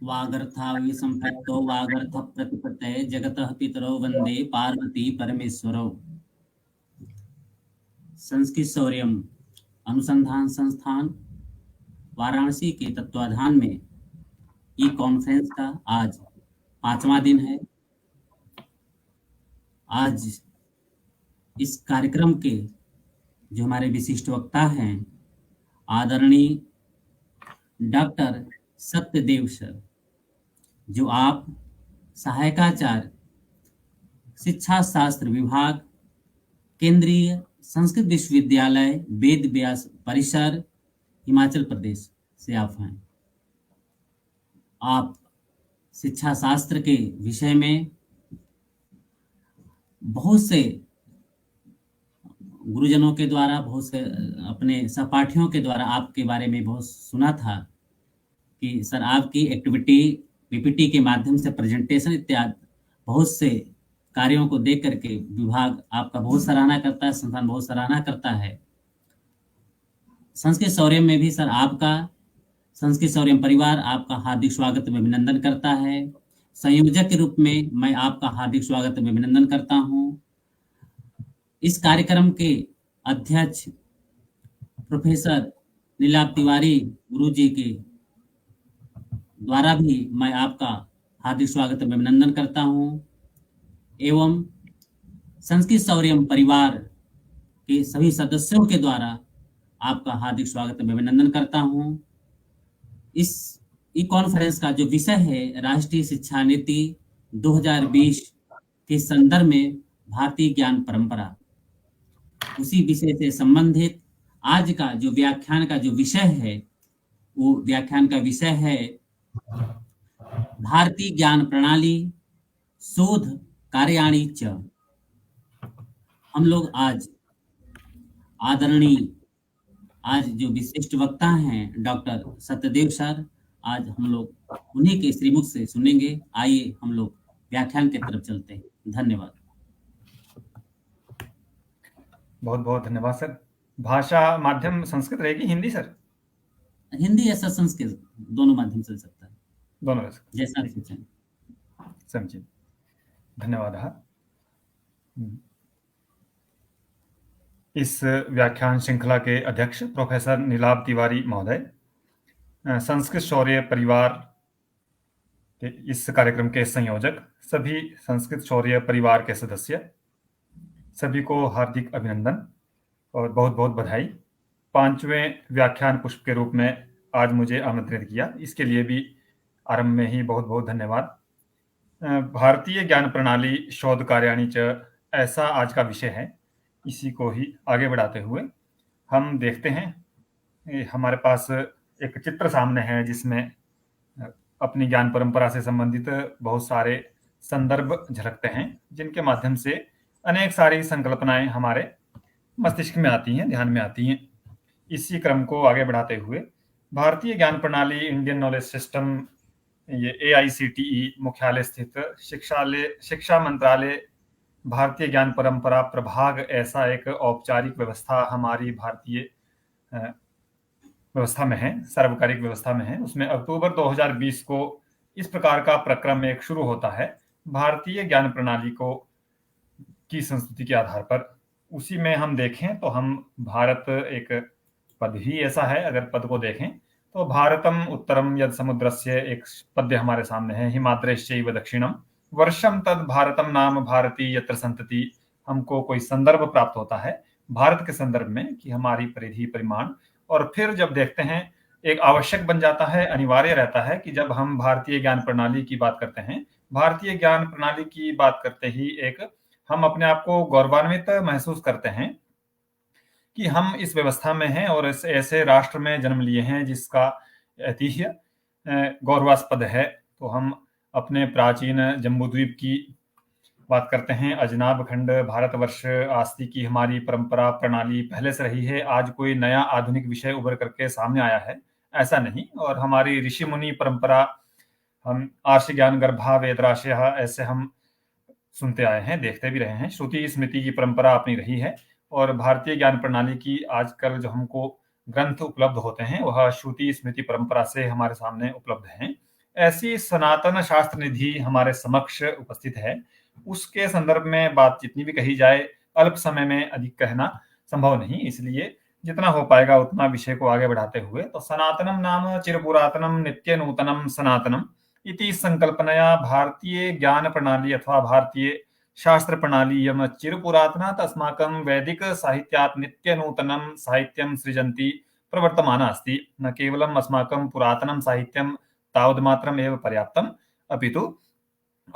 वागर्थाविव सम्पृक्तो वागर्थ प्रतिपत्तये जगतः पितरौ वन्दे पार्वती परमेश्वरौ। संस्कृत शौर्यम अनुसंधान संस्थान वाराणसी के तत्वाधान में ई कॉन्फ्रेंस का आज 5वां दिन है। आज इस कार्यक्रम के जो हमारे विशिष्ट वक्ता हैं, आदरणीय डॉक्टर सत्यदेव सर, जो आप सहायकाचार्य शिक्षा शास्त्र विभाग, केंद्रीय संस्कृत विश्वविद्यालय वेद व्यास परिसर, हिमाचल प्रदेश से आप हैं। आप शिक्षा शास्त्र के विषय में बहुत से गुरुजनों के द्वारा, बहुत से अपने सहपाठियों के द्वारा आपके बारे में बहुत सुना था कि सर आपकी एक्टिविटी पीपीटी के माध्यम से प्रेजेंटेशन इत्यादि बहुत से कार्यों को देख करके विभाग आपका बहुत सराहना करता है, संस्थान बहुत सराहना करता है। संस्कृत शौर्य में भी सर आपका, संस्कृत शौर्य परिवार आपका हार्दिक स्वागत व अभिनंदन करता है। संयोजक के रूप में मैं आपका हार्दिक स्वागत व अभिनंदन करता हूं। इस कार्यक्रम के अध्यक्ष प्रोफेसर नीलाभ तिवारी गुरु जी के द्वारा भी मैं आपका हार्दिक स्वागत व अभिनंदन करता हूं, एवं संस्कृत शौर्य परिवार के सभी सदस्यों के द्वारा आपका हार्दिक स्वागत व अभिनंदन करता हूं। इस ई कॉन्फ्रेंस का जो विषय है, राष्ट्रीय शिक्षा नीति 2020 के संदर्भ में भारतीय ज्ञान परंपरा, उसी विषय से संबंधित आज का जो व्याख्यान का जो विषय है, वो व्याख्यान का विषय है भारतीय ज्ञान प्रणाली शोध कार्याणी च। हम लोग आज आज जो विशिष्ट वक्ता हैं डॉक्टर सत्यदेव सर, आज हम लोग उन्हीं के श्रीमुख से सुनेंगे। आइए हम लोग व्याख्यान की तरफ चलते हैं। धन्यवाद। बहुत बहुत धन्यवाद सर। भाषा माध्यम संस्कृत रहेगी, हिंदी सर? हिंदी या संस्कृत दोनों माध्यम चल सकता है, दोनों रह सकते, जैसा सोचें। समझिए, धन्यवाद। इस व्याख्यान श्रृंखला के अध्यक्ष प्रोफेसर नीलाभ तिवारी महोदय, संस्कृत शौर्य परिवार के इस कार्यक्रम के संयोजक, सभी संस्कृत शौर्य परिवार के सदस्य, सभी को हार्दिक अभिनंदन और बहुत बहुत बधाई। 5वें व्याख्यान पुष्प के रूप में आज मुझे आमंत्रित किया, इसके लिए भी आरंभ में ही बहुत बहुत धन्यवाद। भारतीय ज्ञान प्रणाली शोध कार्याणी च, ऐसा आज का विषय है। इसी को ही आगे बढ़ाते हुए हम देखते हैं, हमारे पास एक चित्र सामने है जिसमें अपनी ज्ञान परंपरा से संबंधित बहुत सारे संदर्भ झलकते हैं, जिनके माध्यम से अनेक सारी संकल्पनाएं हमारे मस्तिष्क में आती हैं, ध्यान में आती हैं। इसी क्रम को आगे बढ़ाते हुए भारतीय ज्ञान प्रणाली इंडियन नॉलेज सिस्टम, ये AICTE मुख्यालय स्थित शिक्षा मंत्रालय भारतीय ज्ञान परंपरा प्रभाग, ऐसा एक औपचारिक व्यवस्था हमारी भारतीय व्यवस्था में है, सार्वकालिक व्यवस्था में है। उसमें अक्टूबर 2020 को इस प्रकार का प्रक्रम एक शुरू होता है, भारतीय ज्ञान प्रणाली को की संस्कृति के आधार पर। उसी में हम देखें तो हम भारत, एक पद ही ऐसा है, अगर पद को देखें तो भारतम उत्तरम यद समुद्रस्य, एक पद्य हमारे सामने है, हिमाद्रेश्चैव दक्षिणम वर्षम तद भारतम नाम भारती यत्र संतति। हमको कोई संदर्भ प्राप्त होता है भारत के संदर्भ में कि हमारी परिधि परिमाण, और फिर जब देखते हैं एक आवश्यक बन जाता है, अनिवार्य रहता है कि जब हम भारतीय ज्ञान प्रणाली की बात करते हैं, भारतीय ज्ञान प्रणाली की बात करते ही एक हम अपने आप को गौरवान्वित महसूस करते हैं कि हम इस व्यवस्था में हैं और ऐसे राष्ट्र में जन्म लिए हैं जिसका ऐतिह्य गौरवास्पद है। तो हम अपने प्राचीन जम्बूद्वीप की बात करते हैं, अजनाब खंड भारतवर्ष आस्ति की हमारी परंपरा प्रणाली पहले से रही है। आज कोई नया आधुनिक विषय उभर करके सामने आया है, ऐसा नहीं। और हमारी ऋषि मुनि परंपरा, हम आर्ष ज्ञान गर्भा वेदराशय, ऐसे हम सुनते आए हैं, देखते भी रहे हैं। श्रुति स्मृति की परंपरा अपनी रही है, और भारतीय ज्ञान प्रणाली की आजकल जो हमको ग्रंथ उपलब्ध होते हैं वह श्रुति स्मृति परंपरा से हमारे सामने उपलब्ध हैं। ऐसी सनातन शास्त्र निधि हमारे समक्ष उपस्थित है, उसके संदर्भ में बात जितनी भी कही जाए अल्प समय में अधिक कहना संभव नहीं, इसलिए जितना हो पाएगा उतना विषय को आगे बढ़ाते हुए, तो सनातनम नाम चिरपुरातनम नित्य नूतनम सनातनम इति संकल्पनया भारतीय ज्ञान प्रणाली अथवा भारतीय शास्त्र प्रणाली यम चिरपुरातनात् अस्माकं वैदिक साहित्यात् नित्य नूतनं साहित्यं सृजन्ति प्रवर्तमाना अस्ति। न केवलम् अस्माकं पुरातनं साहित्यं तावद्मात्रम् एव पर्याप्तम्, अपितु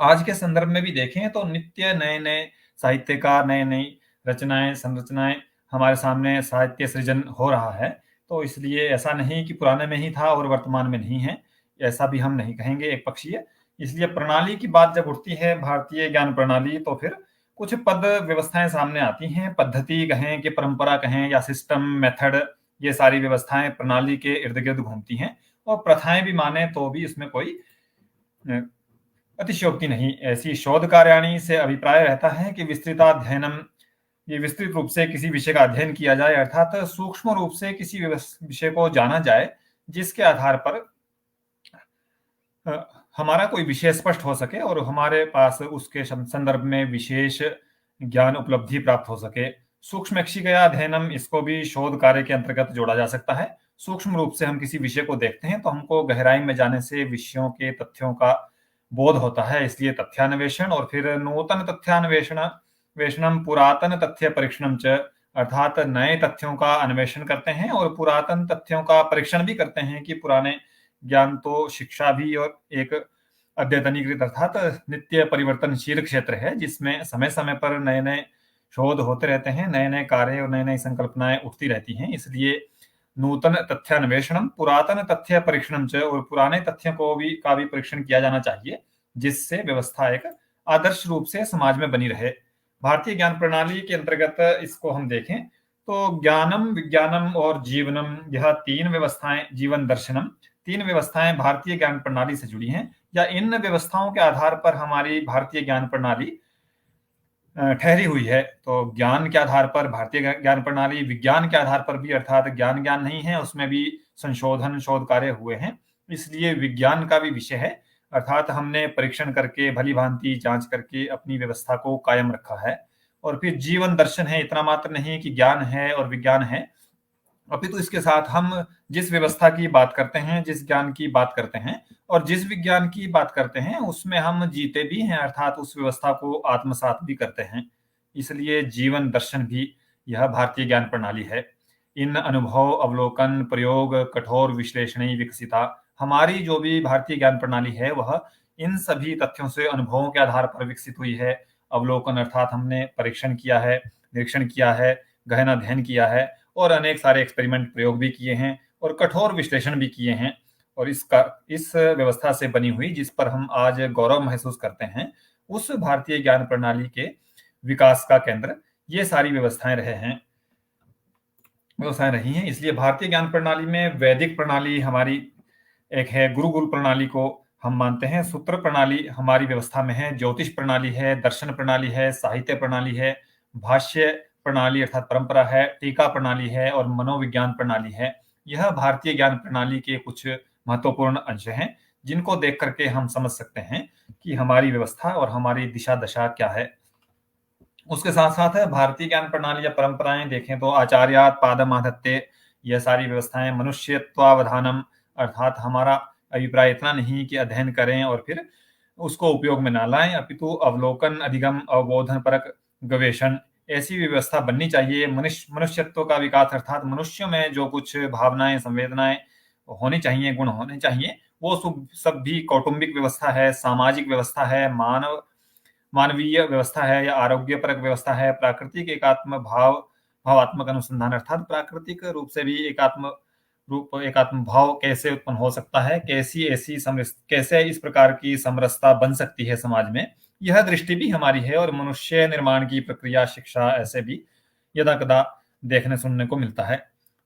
आज के संदर्भ में भी देखें तो नित्य नए नए साहित्यकार, नई नई रचनाएं, संरचनाएं हमारे सामने साहित्य सृजन हो रहा है। तो इसलिए ऐसा नहीं कि पुराने में ही था और वर्तमान में नहीं है, ऐसा भी हम नहीं कहेंगे एक पक्षीय। इसलिए प्रणाली की बात जब उठती है, भारतीय ज्ञान प्रणाली, तो फिर कुछ पद व्यवस्थाएं सामने आती हैं। पद्धति कहें कि परंपरा कहें या सिस्टम, मेथड, ये सारी व्यवस्थाएं प्रणाली के इर्द गिर्द घूमती हैं, और प्रथाएं भी माने तो भी इसमें कोई अतिशयोक्ति नहीं। ऐसी शोध कार्याणी से अभिप्राय रहता है कि विस्तृताध्ययनम, ये विस्तृत रूप से किसी विषय का अध्ययन किया जाए, अर्थात सूक्ष्म रूप से किसी विषय को जाना जाए, जिसके आधार पर हमारा कोई विषय स्पष्ट हो सके और हमारे पास उसके संदर्भ में विशेष ज्ञान उपलब्धि प्राप्त हो सके। सूक्ष्मेक्षिकया अध्ययनम, इसको भी शोध कार्य के अंतर्गत जोड़ा जा सकता है। सूक्ष्म रूप से हम किसी विषय को देखते हैं तो हमको गहराई में जाने से विषयों के तथ्यों का बोध होता है, इसलिए तथ्यान्वेषण। और फिर नूतन तथ्यान्वेषणम पुरातन तथ्य परीक्षणम च, अर्थात नए तथ्यों का अन्वेषण करते हैं और पुरातन तथ्यों का परीक्षण भी करते हैं कि पुराने ज्ञान तो शिक्षा भी और एक अद्यतनीकृत अर्थात नित्य परिवर्तनशील क्षेत्र है, जिसमें समय समय पर नए नए शोध होते रहते हैं, नए नए कार्य और नई नई संकल्पनाएं उठती रहती हैं। इसलिए नूतन तथ्यान्वेषणम पुरातन तथ्य परीक्षणम च, और पुराने तथ्यों को भी परीक्षण किया जाना चाहिए, जिससे व्यवस्था एक आदर्श रूप से समाज में बनी रहे। भारतीय ज्ञान प्रणाली के अंतर्गत इसको हम देखें तो ज्ञानम, विज्ञानम और जीवनम, यह तीन व्यवस्थाएं, जीवन दर्शनम, तीन व्यवस्थाएं भारतीय ज्ञान प्रणाली से जुड़ी हैं, या इन व्यवस्थाओं के आधार पर हमारी भारतीय ज्ञान प्रणाली ठहरी हुई है। तो ज्ञान के आधार पर भारतीय ज्ञान प्रणाली, विज्ञान के आधार पर भी, अर्थात ज्ञान नहीं है, उसमें भी संशोधन शोध कार्य हुए हैं, इसलिए विज्ञान का भी विषय है, अर्थात हमने परीक्षण करके भली भांति जांच करके अपनी व्यवस्था को कायम रखा है। और फिर जीवन दर्शन है, इतना मात्र नहीं कि ज्ञान है और विज्ञान है, अपितु इसके साथ हम जिस व्यवस्था की बात करते हैं, जिस ज्ञान की बात करते हैं और जिस विज्ञान की बात करते हैं, उसमें हम जीते भी हैं, अर्थात उस व्यवस्था को आत्मसात भी करते हैं। इसलिए जीवन दर्शन भी यह भारतीय ज्ञान प्रणाली है। इन अनुभव, अवलोकन, प्रयोग, कठोर विश्लेषणी विकसिता, हमारी जो भी भारतीय ज्ञान प्रणाली है वह इन सभी तथ्यों से, अनुभवों के आधार पर विकसित हुई है। अवलोकन अर्थात हमने परीक्षण किया है, निरीक्षण किया है, गहन अध्ययन किया है और अनेक सारे एक्सपेरिमेंट, प्रयोग भी किए हैं और कठोर विश्लेषण भी किए हैं, और इस व्यवस्था से बनी हुई, जिस पर हम आज गौरव महसूस करते हैं, उस भारतीय ज्ञान प्रणाली के विकास का केंद्र ये सारी व्यवस्थाएं रही हैं। इसलिए भारतीय ज्ञान प्रणाली में वैदिक प्रणाली हमारी एक है, गुरुकुल प्रणाली को हम मानते हैं, सूत्र प्रणाली हमारी व्यवस्था में है, ज्योतिष प्रणाली है, दर्शन प्रणाली है, साहित्य प्रणाली है, भाष्य प्रणाली अर्थात परंपरा है, टीका प्रणाली है और मनोविज्ञान प्रणाली है। यह भारतीय ज्ञान प्रणाली के कुछ महत्वपूर्ण अंश हैं, जिनको देख करके हम समझ सकते हैं कि हमारी व्यवस्था और हमारी दिशा दशा क्या है। उसके साथ साथ भारतीय ज्ञान प्रणाली या परंपराएं देखें तो आचार्यात् पादमाधत्ते, यह सारी व्यवस्थाएं मनुष्यत्वावधानम, अर्थात हमारा अभिप्राय इतना नहीं कि अध्ययन करें और फिर उसको उपयोग में ना लाएं, अपितु अवलोकन, अधिगम, अवबोधन परक गवेषण, ऐसी व्यवस्था बननी चाहिए। मनुष्यत्व का विकास अर्थात मनुष्य में जो कुछ भावनाएं, संवेदनाएं होनी चाहिए, गुण होने चाहिए, वो सब भी कौटुंबिक व्यवस्था है, सामाजिक व्यवस्था है, मानवीय व्यवस्था है या आरोग्यपरक व्यवस्था है, प्राकृतिक एकात्म भावात्मक अनुसंधान, अर्थात प्राकृतिक रूप से भी एकात्म भाव कैसे उत्पन्न हो सकता है, कैसे इस प्रकार की समरसता बन सकती है समाज में, यह दृष्टि भी हमारी है। और मनुष्य निर्माण की प्रक्रिया, शिक्षा, ऐसे भी यदा कदा देखने सुनने को मिलता है।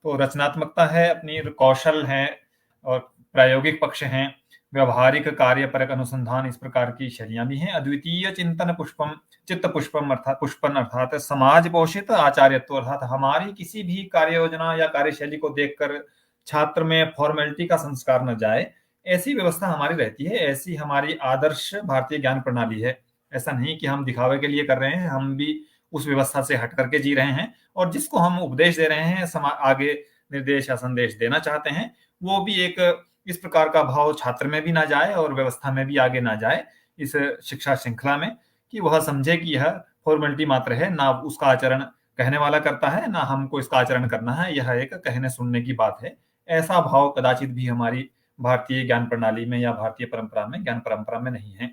तो रचनात्मकता है, अपनी कौशल है और प्रायोगिक पक्ष हैं, व्यवहारिक कार्यपरक अनुसंधान, इस प्रकार की शैलियां भी हैं। अद्वितीय चिंतन पुष्पम, चित्त पुष्पम अर्थात पुष्पन अर्थात समाज पोषित आचार्यत्व, अर्थात हमारी किसी भी कार्य योजना या कार्यशैली को देखकर छात्र में फॉर्मेलिटी का संस्कार न जाए, ऐसी व्यवस्था हमारी रहती है, ऐसी हमारी आदर्श भारतीय ज्ञान प्रणाली है। ऐसा नहीं कि हम दिखावे के लिए कर रहे हैं, हम भी उस व्यवस्था से हट करके जी रहे हैं, और जिसको हम उपदेश दे रहे हैं, आगे निर्देश या संदेश देना चाहते हैं, वो भी एक इस प्रकार का भाव छात्र में भी ना जाए और व्यवस्था में भी आगे ना जाए इस शिक्षा श्रृंखला में, कि वह समझे कि यह फॉर्मेलिटी मात्र है, ना उसका आचरण कहने वाला करता है, ना हमको इसका आचरण करना है, यह एक कहने सुनने की बात है। ऐसा भाव कदाचित भी हमारी भारतीय ज्ञान प्रणाली में या भारतीय परंपरा में, ज्ञान परंपरा में नहीं है।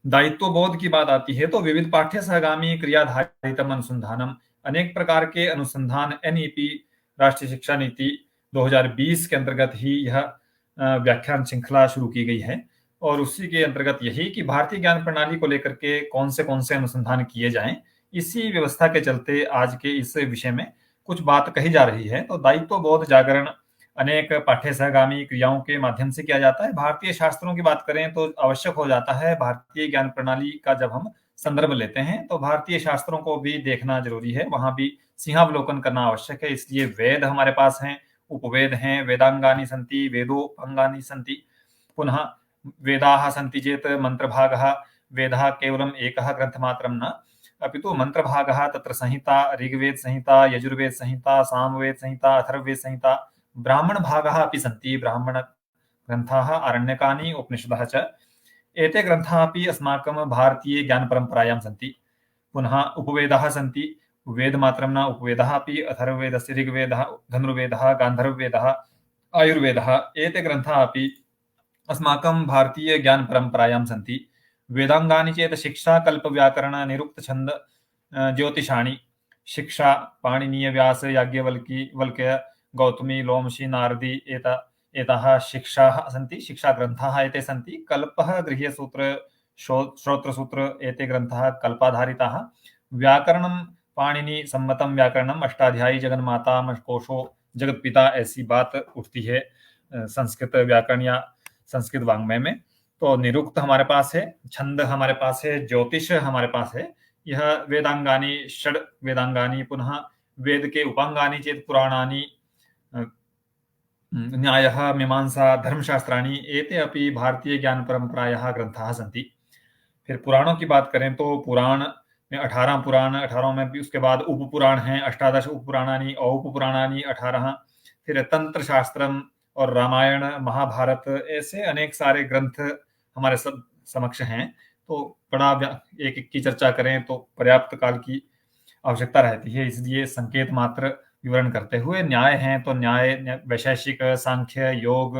दायित्व बोध की बात आती है तो विविध पाठ्य सहगामी क्रियाधारितम अनुसंधानम, अनेक प्रकार के अनुसंधान एनईपी राष्ट्रीय शिक्षा नीति 2020 के अंतर्गत ही यह व्याख्यान श्रृंखला शुरू की गई है, और उसी के अंतर्गत यही कि भारतीय ज्ञान प्रणाली को लेकर के कौन से अनुसंधान किए जाएं, इसी व्यवस्था के चलते आज के इस विषय में कुछ बात कही जा रही है। तो दायित्व बोध जागरण अनेक पाठ्य सहगामी क्रियाओं के माध्यम से किया जाता है। भारतीय शास्त्रों की बात करें तो आवश्यक हो जाता है, भारतीय ज्ञान प्रणाली का जब हम संदर्भ लेते हैं तो भारतीय शास्त्रों को भी देखना जरूरी है, वहां भी सिंहावलोकन करना आवश्यक है। इसलिए वेद हमारे पास हैं, उपवेद हैं, वेदांगानि सन्ति, वेदोपंगानि सन्ति, पुनः वेदाः सन्ति चेत् मंत्रभागः, वेदः केवलम् एकः ग्रन्थमात्रं न, अपितु मंत्रभागः तत्र संहिता, ऋग्वेद संहिता, यजुर्वेद संहिता, सामवेद संहिता, अथर्ववेद संहिता, ब्राह्मण भागः अपि सन्ति, ब्राह्मण ग्रन्थाः, आरण्यकानि, उपनिषदः च, एते ग्रन्थाः अपि अस्माकं भारतीय ज्ञान परंपरायां सन्ति। पुनः उपवेदाः सन्ति, वेदमात्रं न, उपवेदः अपि, अथर्ववेदस्य ऋग्वेदः, धनुर्वेदः, गान्धर्ववेदः, आयुर्वेदः, एते ग्रन्थाः अपि अस्माकं भारतीय ज्ञान परंपरायां सन्ति। वेदांगानि चेत् शिक्षा, कल्प, व्याकरण, निरुक्त, छंद, ज्योतिषाणि, शिक्षा, पाणिनीय, व्यास, याज्ञवल्क्य, वल्क्य, गौतमी, लोमशी, नारदी, एताः शिक्षाः सन्ति, शिक्षाग्रन्थाः एते सन्ति। कल्पः, गृह्यसूत्र, श्रोत्रसूत्र, एते ग्रन्थाः कल्पाधारिताः। व्याकरणं पाणिनि सम्मतं व्याकरणम्, अष्टाध्यायी, जगन्माता, कोशो, जगतपिता, ऐसी बात उठती है संस्कृत व्याकरण या संस्कृत वाङ्मय में। तो निरुक्त हमारे पास है, छंद हमारे पास है, ज्योतिष हमारे पास है, यह वेदांगानि, षड वेदांगानि, पुनः वेद के उपांगानि चेत पुराणानि, न्यायः, मीमांसा, धर्मशास्त्राणि, एते अपि भारतीय ज्ञान परंपरायाः ग्रंथाः सन्ति। फिर पुराणों की बात करें तो पुराण में 18 पुराण, 18 में भी उसके बाद उपपुराण हैं, 18 उपपुराणानि, औपपुराणानि 18, फिर तंत्र शास्त्रम और रामायण, महाभारत, ऐसे अनेक सारे ग्रंथ हमारे सब समक्ष हैं। तो बड़ा एक एक की चर्चा करें तो पर्याप्त काल की आवश्यकता रहती है, इसलिए संकेत मात्र विवरण करते हुए, न्याय हैं तो न्याय, वैशेषिक, सांख्य, योग,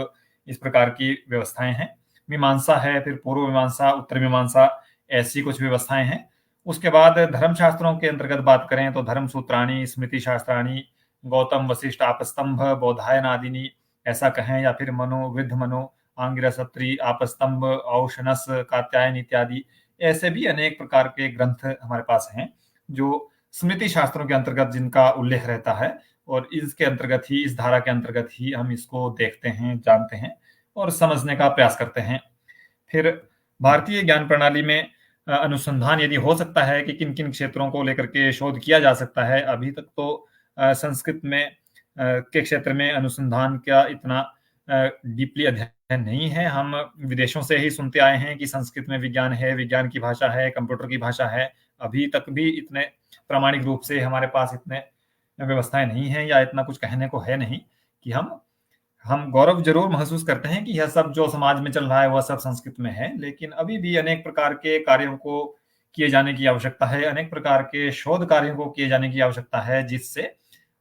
इस प्रकार की व्यवस्थाएं हैं। मीमांसा है, फिर पूर्व मीमांसा, उत्तर मीमांसा, ऐसी कुछ व्यवस्थाएं हैं। उसके बाद धर्मशास्त्रों के अंतर्गत बात करें तो धर्म सूत्राणी, स्मृति शास्त्राणी, गौतम, वशिष्ठ, आपस्तंभ, बौधायन आदिनी, ऐसा कहें, या फिर मनु, वृद्ध मनु, आंगिरसत्री, आपस्तंभ, औशनस, कात्यायन इत्यादि, ऐसे भी अनेक प्रकार के ग्रंथ हमारे पास हैं जो स्मृति शास्त्रों के अंतर्गत जिनका उल्लेख रहता है, और इसके अंतर्गत ही, इस धारा के अंतर्गत ही हम इसको देखते हैं, जानते हैं और समझने का प्रयास करते हैं। फिर भारतीय ज्ञान प्रणाली में अनुसंधान यदि हो सकता है कि किन किन क्षेत्रों को लेकर के शोध किया जा सकता है, अभी तक तो संस्कृत में के क्षेत्र में अनुसंधान का इतना डीपली अध्ययन नहीं है। हम विदेशों से ही सुनते आए हैं कि संस्कृत में विज्ञान है, विज्ञान की भाषा है, कंप्यूटर की भाषा है। अभी तक भी इतने प्रामाणिक रूप से हमारे पास इतने व्यवस्थाएं नहीं है, या इतना कुछ कहने को है नहीं कि हम गौरव जरूर महसूस करते हैं कि यह सब जो समाज में चल रहा है वह सब संस्कृत में है, लेकिन अभी भी अनेक प्रकार के कार्यों को किए जाने की आवश्यकता है, अनेक प्रकार के शोध कार्यों को किए जाने की आवश्यकता है, जिससे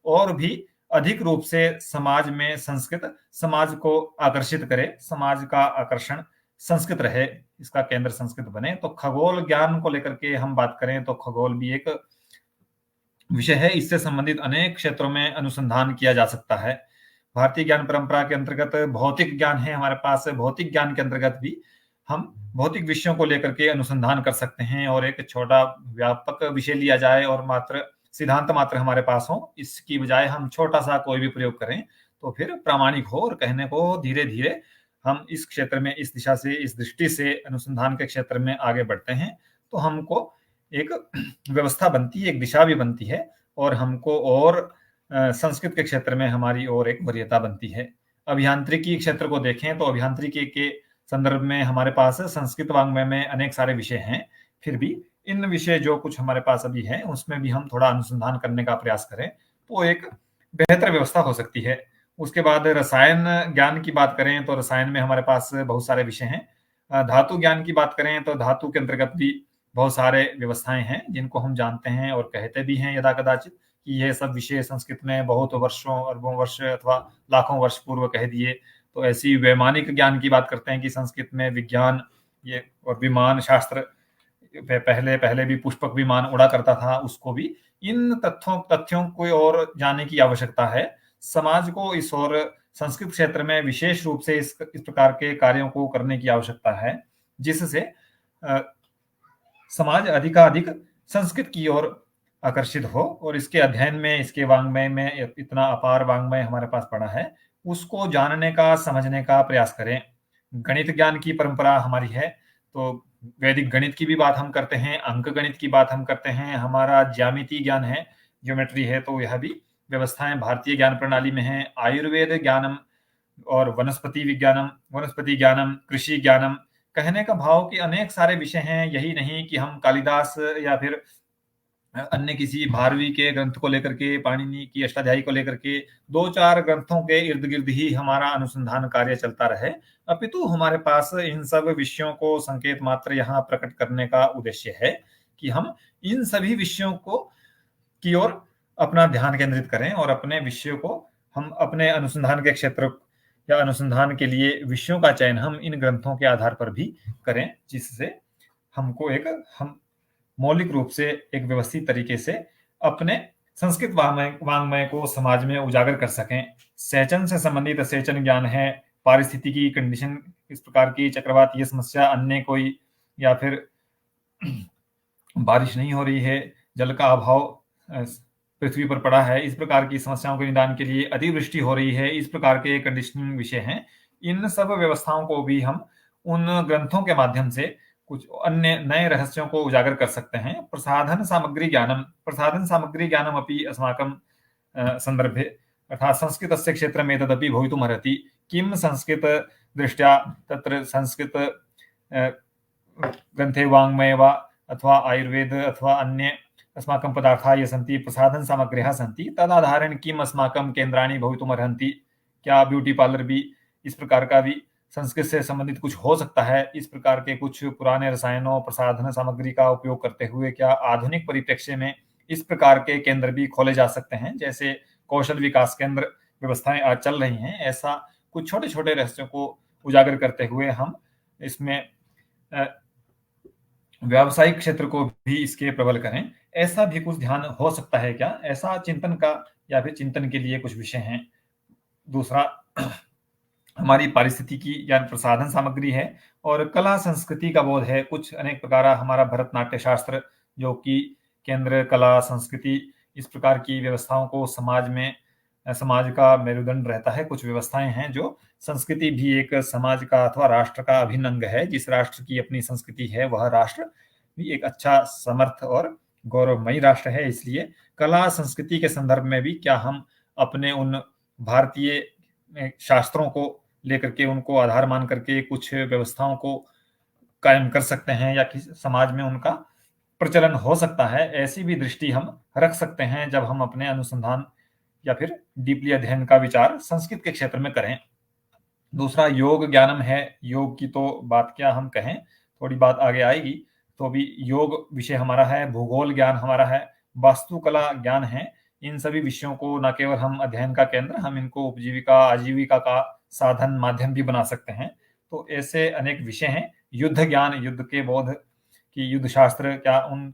और भी अधिक रूप से समाज में संस्कृत समाज को आकर्षित करे, समाज का आकर्षण संस्कृत रहे, इसका केंद्र संस्कृत बने। तो खगोल ज्ञान को लेकर के हम बात करें तो खगोल भी एक विषय है, इससे संबंधित अनेक क्षेत्रों में अनुसंधान किया जा सकता है। भारतीय ज्ञान परंपरा के अंतर्गत भौतिक ज्ञान है हमारे पास, भौतिक ज्ञान के अंतर्गत भी हम भौतिक विषयों को लेकर के अनुसंधान कर सकते हैं, और एक छोटा व्यापक विषय लिया जाए और मात्र सिद्धांत मात्र हमारे पास हो, इसकी बजाय हम छोटा सा कोई भी प्रयोग करें तो फिर प्रामाणिक हो, और कहने को धीरे धीरे हम इस क्षेत्र में, इस दिशा से, इस दृष्टि से अनुसंधान के क्षेत्र में आगे बढ़ते हैं, तो हमको एक व्यवस्था बनती है, एक दिशा भी बनती है, और हमको और संस्कृत के क्षेत्र में हमारी और एक वरीयता बनती है। अभियांत्रिकी क्षेत्र को देखें तो अभियांत्रिकी के संदर्भ में हमारे पास संस्कृत वाङ्मय में अनेक सारे विषय हैं। फिर भी इन विषय जो कुछ हमारे पास अभी है उसमें भी हम थोड़ा अनुसंधान करने का प्रयास करें तो एक बेहतर व्यवस्था हो सकती है। उसके बाद रसायन ज्ञान की बात करें तो रसायन में हमारे पास बहुत सारे विषय हैं। धातु ज्ञान की बात करें तो धातु के अंतर्गत भी बहुत सारे व्यवस्थाएं हैं जिनको हम जानते हैं और कहते भी हैं यदा कदाचित कि ये सब विषय संस्कृत में बहुत वर्षों अरबों वर्ष अथवा लाखों वर्ष पूर्व कह दिए। तो ऐसी वैमानिक ज्ञान की बात करते हैं कि संस्कृत में विज्ञान ये और विमान शास्त्र पहले भी पुष्पक विमान उड़ा करता था, उसको भी इन तथ्यों को और जानने की आवश्यकता है। समाज को इस और संस्कृत क्षेत्र में विशेष रूप से इस प्रकार के कार्यों को करने की आवश्यकता है जिससे समाज अधिकाधिक संस्कृत की ओर आकर्षित हो और इसके अध्ययन में, इसके वाङ्मय में इतना अपार वाङ्मय हमारे पास पड़ा है, उसको जानने का, समझने का प्रयास करें। गणित ज्ञान की परंपरा हमारी है तो वैदिक गणित की भी बात हम करते हैं, अंक गणित की बात हम करते हैं, हमारा ज्यामिति ज्ञान है, ज्योमेट्री है, तो यह भी व्यवस्थाएं भारतीय ज्ञान प्रणाली में हैं। आयुर्वेद ज्ञानम और वनस्पति ज्ञानम, कृषि ज्ञानम, कहने का भाव कि अनेक सारे विषय हैं। यही नहीं कि हम कालिदास या फिर अन्य किसी भारवी के ग्रंथ को लेकर के, पाणिनि की अष्टाध्यायी को लेकर के 2-4 ग्रंथों के इर्द गिर्द ही हमारा अनुसंधान कार्य चलता रहे, अपितु हमारे पास इन सब विषयों को संकेत मात्र यहाँ प्रकट करने का उद्देश्य है कि हम इन सभी विषयों को की ओर अपना ध्यान केंद्रित करें और अपने विषयों को हम अपने अनुसंधान के क्षेत्र या अनुसंधान के लिए विषयों का चयन हम इन ग्रंथों के आधार पर भी करें, जिससे हमको हम मौलिक रूप से एक व्यवस्थित तरीके से अपने संस्कृत वाङ्मय को समाज में उजागर कर सकें। सेचन से संबंधित सेचन ज्ञान है, पारिस्थितिकी कंडीशन, इस प्रकार की चक्रवातीय समस्या, अन्य कोई, या फिर बारिश नहीं हो रही है, जल का अभाव पृथ्वी पर पड़ा है, इस प्रकार की समस्याओं के निदान के लिए अतिवृष्टि हो रही है, इस प्रकार के कंडीशनिंग विषय हैं। इन सब व्यवस्थाओं को भी हम उन ग्रंथों के माध्यम से कुछ अन्य नए रहस्यों को उजागर कर सकते हैं। प्रसाधन सामग्री ज्ञानम अपि अस्माकं संदर्भे अर्थात संस्कृतस्य क्षेत्रमे तदपि भवितुमर्हति। किं संस्कृत दृष्ट्या तत्र संस्कृत ग्रन्थे वाङ्मये वा अथवा आयुर्वेद अथवा अन्य अस्माकं पदार्थाः ये सन्ति, प्रसाधन सामग्र्यः सन्ति, तदाधारेण किम् अस्माकं केन्द्राणि भवितुमर्हन्ति। क्या ब्यूटी पार्लर भी इस प्रकार का भी संस्कृत से संबंधित कुछ हो सकता है? इस प्रकार के कुछ पुराने रसायनों, प्रसाधन सामग्री का उपयोग करते हुए क्या आधुनिक परिप्रेक्ष्य में इस प्रकार के केंद्र भी खोले जा सकते हैं? जैसे कौशल विकास केंद्र व्यवस्थाएं आज चल रही हैं, ऐसा कुछ छोटे छोटे रहस्यों को उजागर करते हुए हम इसमें व्यावसायिक क्षेत्र को भी इसके प्रबल करें। ऐसा भी कुछ ध्यान हो सकता है क्या? ऐसा चिंतन का या फिर चिंतन के लिए कुछ विषय हैं। दूसरा हमारी पारिस्थितिकी या प्रसाधन सामग्री है और कला संस्कृति का बोध है। कुछ अनेक प्रकार हमारा भरतनाट्य शास्त्र जो कि केंद्र, कला, संस्कृति, इस प्रकार की व्यवस्थाओं को समाज का मेरुदंड रहता है। कुछ व्यवस्थाएं हैं जो संस्कृति भी एक समाज का अथवा राष्ट्र का अभिन्न अंग है। जिस राष्ट्र की अपनी संस्कृति है वह राष्ट्र भी एक अच्छा, समर्थ और गौरवमयी राष्ट्र है। इसलिए कला संस्कृति के संदर्भ में भी क्या हम अपने उन भारतीय शास्त्रों को लेकर के, उनको आधार मान करके कुछ व्यवस्थाओं को कायम कर सकते हैं या किसी समाज में उनका प्रचलन हो सकता है? ऐसी भी दृष्टि हम रख सकते हैं जब हम अपने अनुसंधान या फिर डीपली अध्ययन का विचार संस्कृत के क्षेत्र में करें। दूसरा योग ज्ञानम है। योग की तो बात क्या हम कहें, थोड़ी बात आगे आएगी। तो भी योग विषय हमारा है, भूगोल ज्ञान हमारा है, वास्तुकला ज्ञान है। इन सभी विषयों को न केवल हम अध्ययन का केंद्र, हम इनको उपजीविका, आजीविका का साधन, माध्यम भी बना सकते हैं। तो ऐसे अनेक विषय हैं। युद्ध ज्ञान, युद्ध के बोध की, युद्ध शास्त्र, क्या उन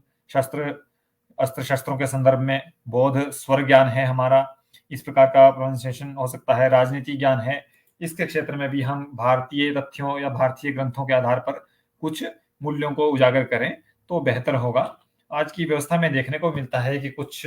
अस्त्र शस्त्रों के संदर्भ में बोध, स्वर ज्ञान है हमारा, इस प्रकार का प्रोनाउंसिएशन हो सकता है। राजनीति ज्ञान है। इसके क्षेत्र में भी हम भारतीय तथ्यों या भारतीय ग्रंथों के आधार पर कुछ मूल्यों को उजागर करें तो बेहतर होगा। आज की व्यवस्था में देखने को मिलता है कि कुछ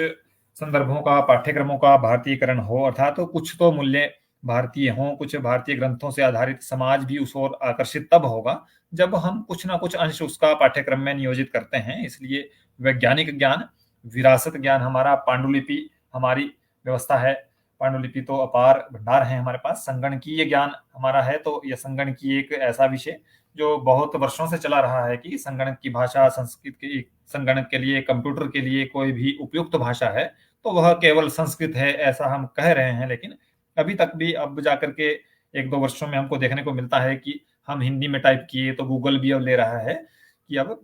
संदर्भों का, पाठ्यक्रमों का भारतीयकरण हो, अर्थात तो कुछ तो मूल्य भारतीय हों, कुछ भारतीय ग्रंथों से आधारित, समाज भी उस ओर आकर्षित तब होगा जब हम कुछ ना कुछ अंश उसका पाठ्यक्रम में नियोजित करते हैं। इसलिए वैज्ञानिक ज्ञान, विरासत ज्ञान हमारा, पांडुलिपि हमारी व्यवस्था है, पांडुलिपि तो अपार भंडार है हमारे पास। संगणकीय ज्ञान हमारा है तो यह संगणकीय एक ऐसा विषय जो बहुत वर्षों से चला रहा है कि संगणक की भाषा, संस्कृत की, संगणक के लिए, कंप्यूटर के लिए कोई भी उपयुक्त भाषा है तो वह केवल संस्कृत है, ऐसा हम कह रहे हैं। लेकिन अभी तक भी अब जाकर के 1-2 वर्षों में हमको देखने को मिलता है कि हम हिंदी में टाइप किए तो गूगल भी अब ले रहा है कि अब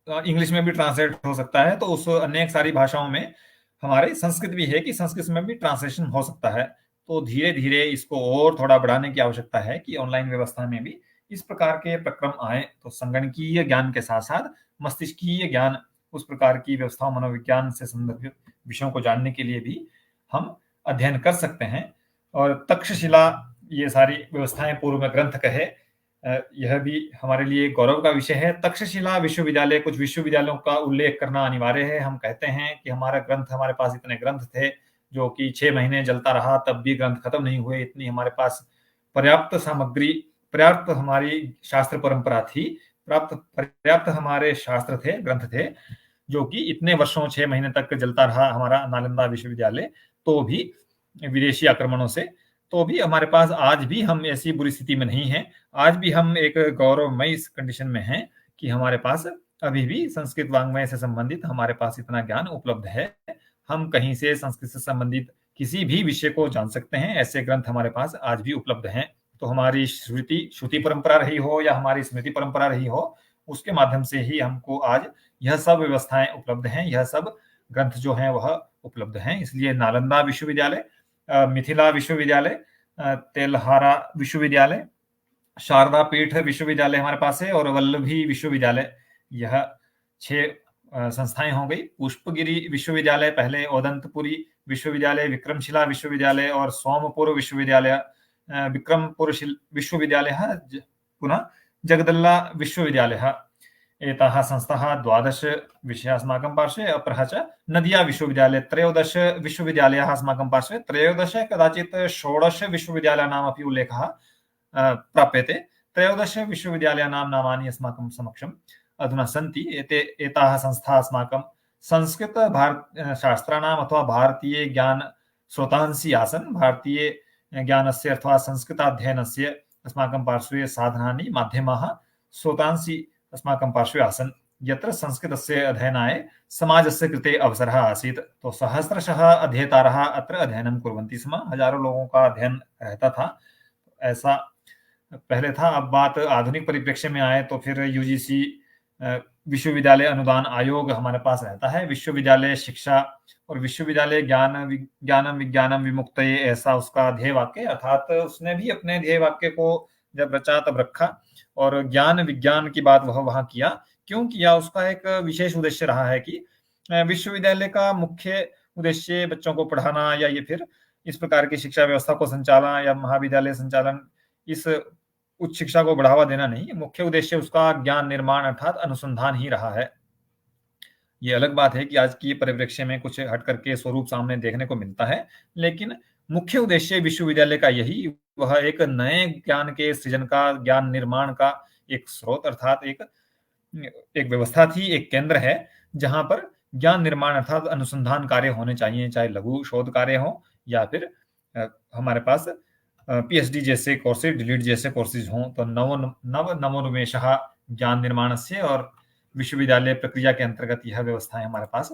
इंग्लिश में भी ट्रांसलेट हो सकता है। तो उस अनेक सारी भाषाओं में हमारे संस्कृत भी है कि संस्कृत में भी ट्रांसलेशन हो सकता है। तो धीरे धीरे इसको और थोड़ा बढ़ाने की आवश्यकता है कि ऑनलाइन व्यवस्था में भी इस प्रकार के प्रक्रम आए। तो संगणकीय ज्ञान के साथ साथ मस्तिष्कीय ज्ञान, उस प्रकार की व्यवस्था, मनोविज्ञान से संदर्भित विषयों को जानने के लिए भी हम अध्ययन कर सकते हैं। और तक्षशिला, ये सारी व्यवस्थाएं पूर्व में ग्रंथ कहे, यह भी हमारे लिए गौरव का विषय है। तक्षशिला विश्वविद्यालय, कुछ विश्वविद्यालयों का उल्लेख करना अनिवार्य है। हम कहते हैं कि हमारा ग्रंथ, हमारे पास इतने ग्रंथ थे जो कि 6 महीने जलता रहा, तब भी ग्रंथ खत्म नहीं हुए। इतनी हमारे पास पर्याप्त सामग्री, पर्याप्त हमारी शास्त्र परंपरा थी, पर्याप्त हमारे शास्त्र थे, ग्रंथ थे, जो कि इतने वर्षों 6 महीने तक जलता रहा हमारा नालंदा विश्वविद्यालय। तो भी विदेशी आक्रमणों से, तो भी हमारे पास आज भी हम ऐसी बुरी स्थिति में नहीं है। आज भी हम एक गौरवमयी कंडीशन में हैं कि हमारे पास अभी भी संस्कृत वाङ्मय से संबंधित हमारे पास इतना ज्ञान उपलब्ध है। हम कहीं से संस्कृत से संबंधित किसी भी विषय को जान सकते हैं, ऐसे ग्रंथ हमारे पास आज भी उपलब्ध हैं। तो हमारी श्रुति परंपरा रही हो या हमारी स्मृति परंपरा रही हो, उसके माध्यम से ही हमको आज यह सब व्यवस्थाएं उपलब्ध हैं, यह सब ग्रंथ जो हैं वह उपलब्ध हैं। इसलिए नालंदा विश्वविद्यालय, मिथिला विश्वविद्यालय, तेलहारा विश्वविद्यालय, शारदा पीठ विश्वविद्यालय हमारे पास है, और वल्लभी विश्वविद्यालय, यह 6 संस्थाएं हो गई। पुष्पगिरी विश्वविद्यालय पहले, ओदंतपुरी विश्वविद्यालय, विक्रमशिला विश्वविद्यालय और सोमपुर विश्वविद्यालय, विक्रमपुर विश्वविद्यालयः, पुनः जगदल्ला विश्वविद्यालयः। एताः संस्थाः 12 विषयाः अस्माकं पार्श्वे, अपरः च नदिया विश्वविद्यालय 13 विश्वविद्यालयाः अस्माकं पार्श्वे, 13 कदाचित् 16 विश्वविद्यालयानामपि उल्लेखः प्राप्यते। 13 विश्वविद्यालयानां नामानि अस्माकं समक्षम् अधुना सन्ति। एताः संस्थाः अस्माकं संस्कृत शास्त्राणाम् अथवा भारतीय ज्ञान स्रोतांसि आसन्। भारतीय ज्ञानस्य अथवा संस्कृताध्ययनस्य अस्माकं पार्श्वे साधनानि, माध्यमाः, स्रोतांसि अस्माकं पार्श्वे आसन्, यत्र संस्कृतस्य अध्ययनाय समाजस्य कृते अवसरः आसीत्। तो सहस्रशः अध्येतारः अत्र अध्ययनं कुर्वन्ति स्म, हजारों लोगों का अध्ययन रहता था। ऐसा पहले था। अब बात आधुनिक परिप्रेक्ष्य में आए तो फिर यूजीसी, विश्वविद्यालय अनुदान आयोग हमारे पास रहता है। विश्वविद्यालय शिक्षा और विश्वविद्यालय ज्ञानम विज्ञानम विमुक्तये, ऐसा उसका ध्येय वाक्य, अर्थात उसने भी अपने ध्येय वाक्य को जब रचा तब रखा, और ज्ञान विज्ञान की बात वह वहां किया। क्यों किया? उसका एक विशेष उद्देश्य रहा है कि विश्वविद्यालय का मुख्य उद्देश्य बच्चों को पढ़ाना या ये फिर इस प्रकार की शिक्षा व्यवस्था को संचालन या महाविद्यालय संचालन, इस उच्च शिक्षा को बढ़ावा देना नहीं। मुख्य उद्देश्य उसका ज्ञान निर्माण अर्थात अनुसंधान ही रहा है। ये अलग बात है कि आज की परिप्रेक्ष्य में कुछ हट करके स्वरूप सामने देखने को मिलता है, लेकिन मुख्य उद्देश्य विश्वविद्यालय का यही, वह एक नए ज्ञान के सृजन का, ज्ञान निर्माण का एक स्रोत अर्थात एक व्यवस्था थी, एक केंद्र है जहां पर ज्ञान निर्माण अर्थात अनुसंधान कार्य होने चाहिए, चाहे लघु शोध कार्य हो या फिर हमारे पास पीएचडी जैसे कोर्सेज, डिलीट जैसे कोर्सेज हों। तो नवोन्मेषः ज्ञान निर्माण से, और विश्वविद्यालय प्रक्रिया के अंतर्गत यह व्यवस्थाएं हमारे पास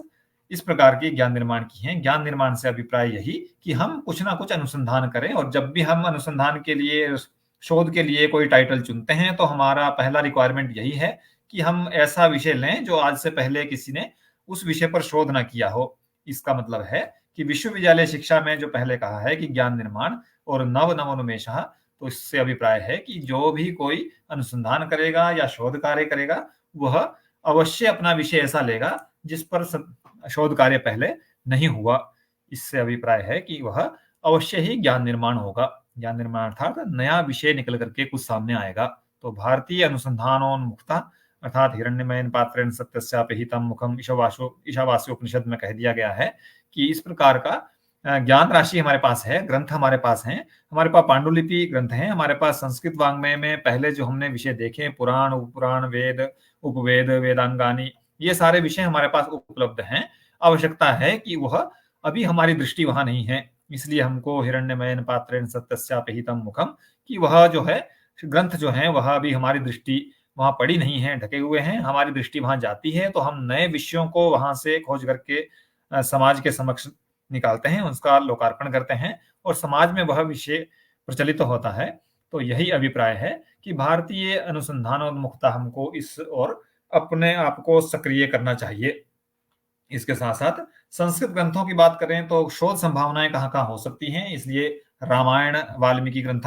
इस प्रकार की ज्ञान निर्माण की हैं। ज्ञान निर्माण से अभिप्राय यही कि हम कुछ ना कुछ अनुसंधान करें, और जब भी हम अनुसंधान के लिए, शोध के लिए कोई टाइटल चुनते हैं तो हमारा पहला रिक्वायरमेंट यही है कि हम ऐसा विषय लें जो आज से पहले किसी ने उस विषय पर शोध ना किया हो। इसका मतलब है कि विश्वविद्यालय शिक्षा में जो पहले कहा है कि ज्ञान निर्माण और नवोन्मेषः, तो इससे अभिप्राय है कि जो भी कोई अनुसंधान करेगा या शोध कार्य करेगा वह अवश्य अपना विषय ऐसा लेगा जिस पर शोध कार्य पहले नहीं हुआ। इससे अभिप्राय है कि वह अवश्य ही ज्ञान निर्माण होगा। ज्ञान निर्माण अर्थात नया विषय निकल करके कुछ सामने आएगा। तो भारतीय अनुसंधानोन्मुखता अर्थात हिरण्यमयेन पात्रेण सत्यस्यापिहितं मुखम, ईशावास्य उपनिषद में कह दिया गया है कि इस प्रकार का ज्ञान राशि हमारे पास है, ग्रंथ हमारे पास हैं। हमारे पास पांडुलिपि ग्रंथ हैं, हमारे पास संस्कृत वाङ्मय में पहले जो हमने विषय देखे, पुराण, उपपुराण, वेद, उपवेद, वेदांगानी, ये सारे विषय हमारे पास उपलब्ध हैं। आवश्यकता है कि वह, अभी हमारी दृष्टि वहां नहीं है, इसलिए हमको हिरण्यमयन पात्रेण सत्यस्यापहितम मुखम, कि वह जो है ग्रंथ जो है वह अभी हमारी दृष्टि वहां पड़ी नहीं है, ढके हुए हैं, हमारी दृष्टि वहां जाती है तो हम नए विषयों को वहां से खोज करके समाज के समक्ष निकालते हैं, उसका लोकार्पण करते हैं और समाज में वह विषय प्रचलित होता है। तो यही अभिप्राय है कि भारतीय अनुसंधानोन्मुखता हमको इस और अपने आप को सक्रिय करना चाहिए। इसके साथ साथ संस्कृत ग्रंथों की बात करें तो शोध संभावनाएं कहाँ कहाँ हो सकती हैं, इसलिए रामायण वाल्मीकि ग्रंथ,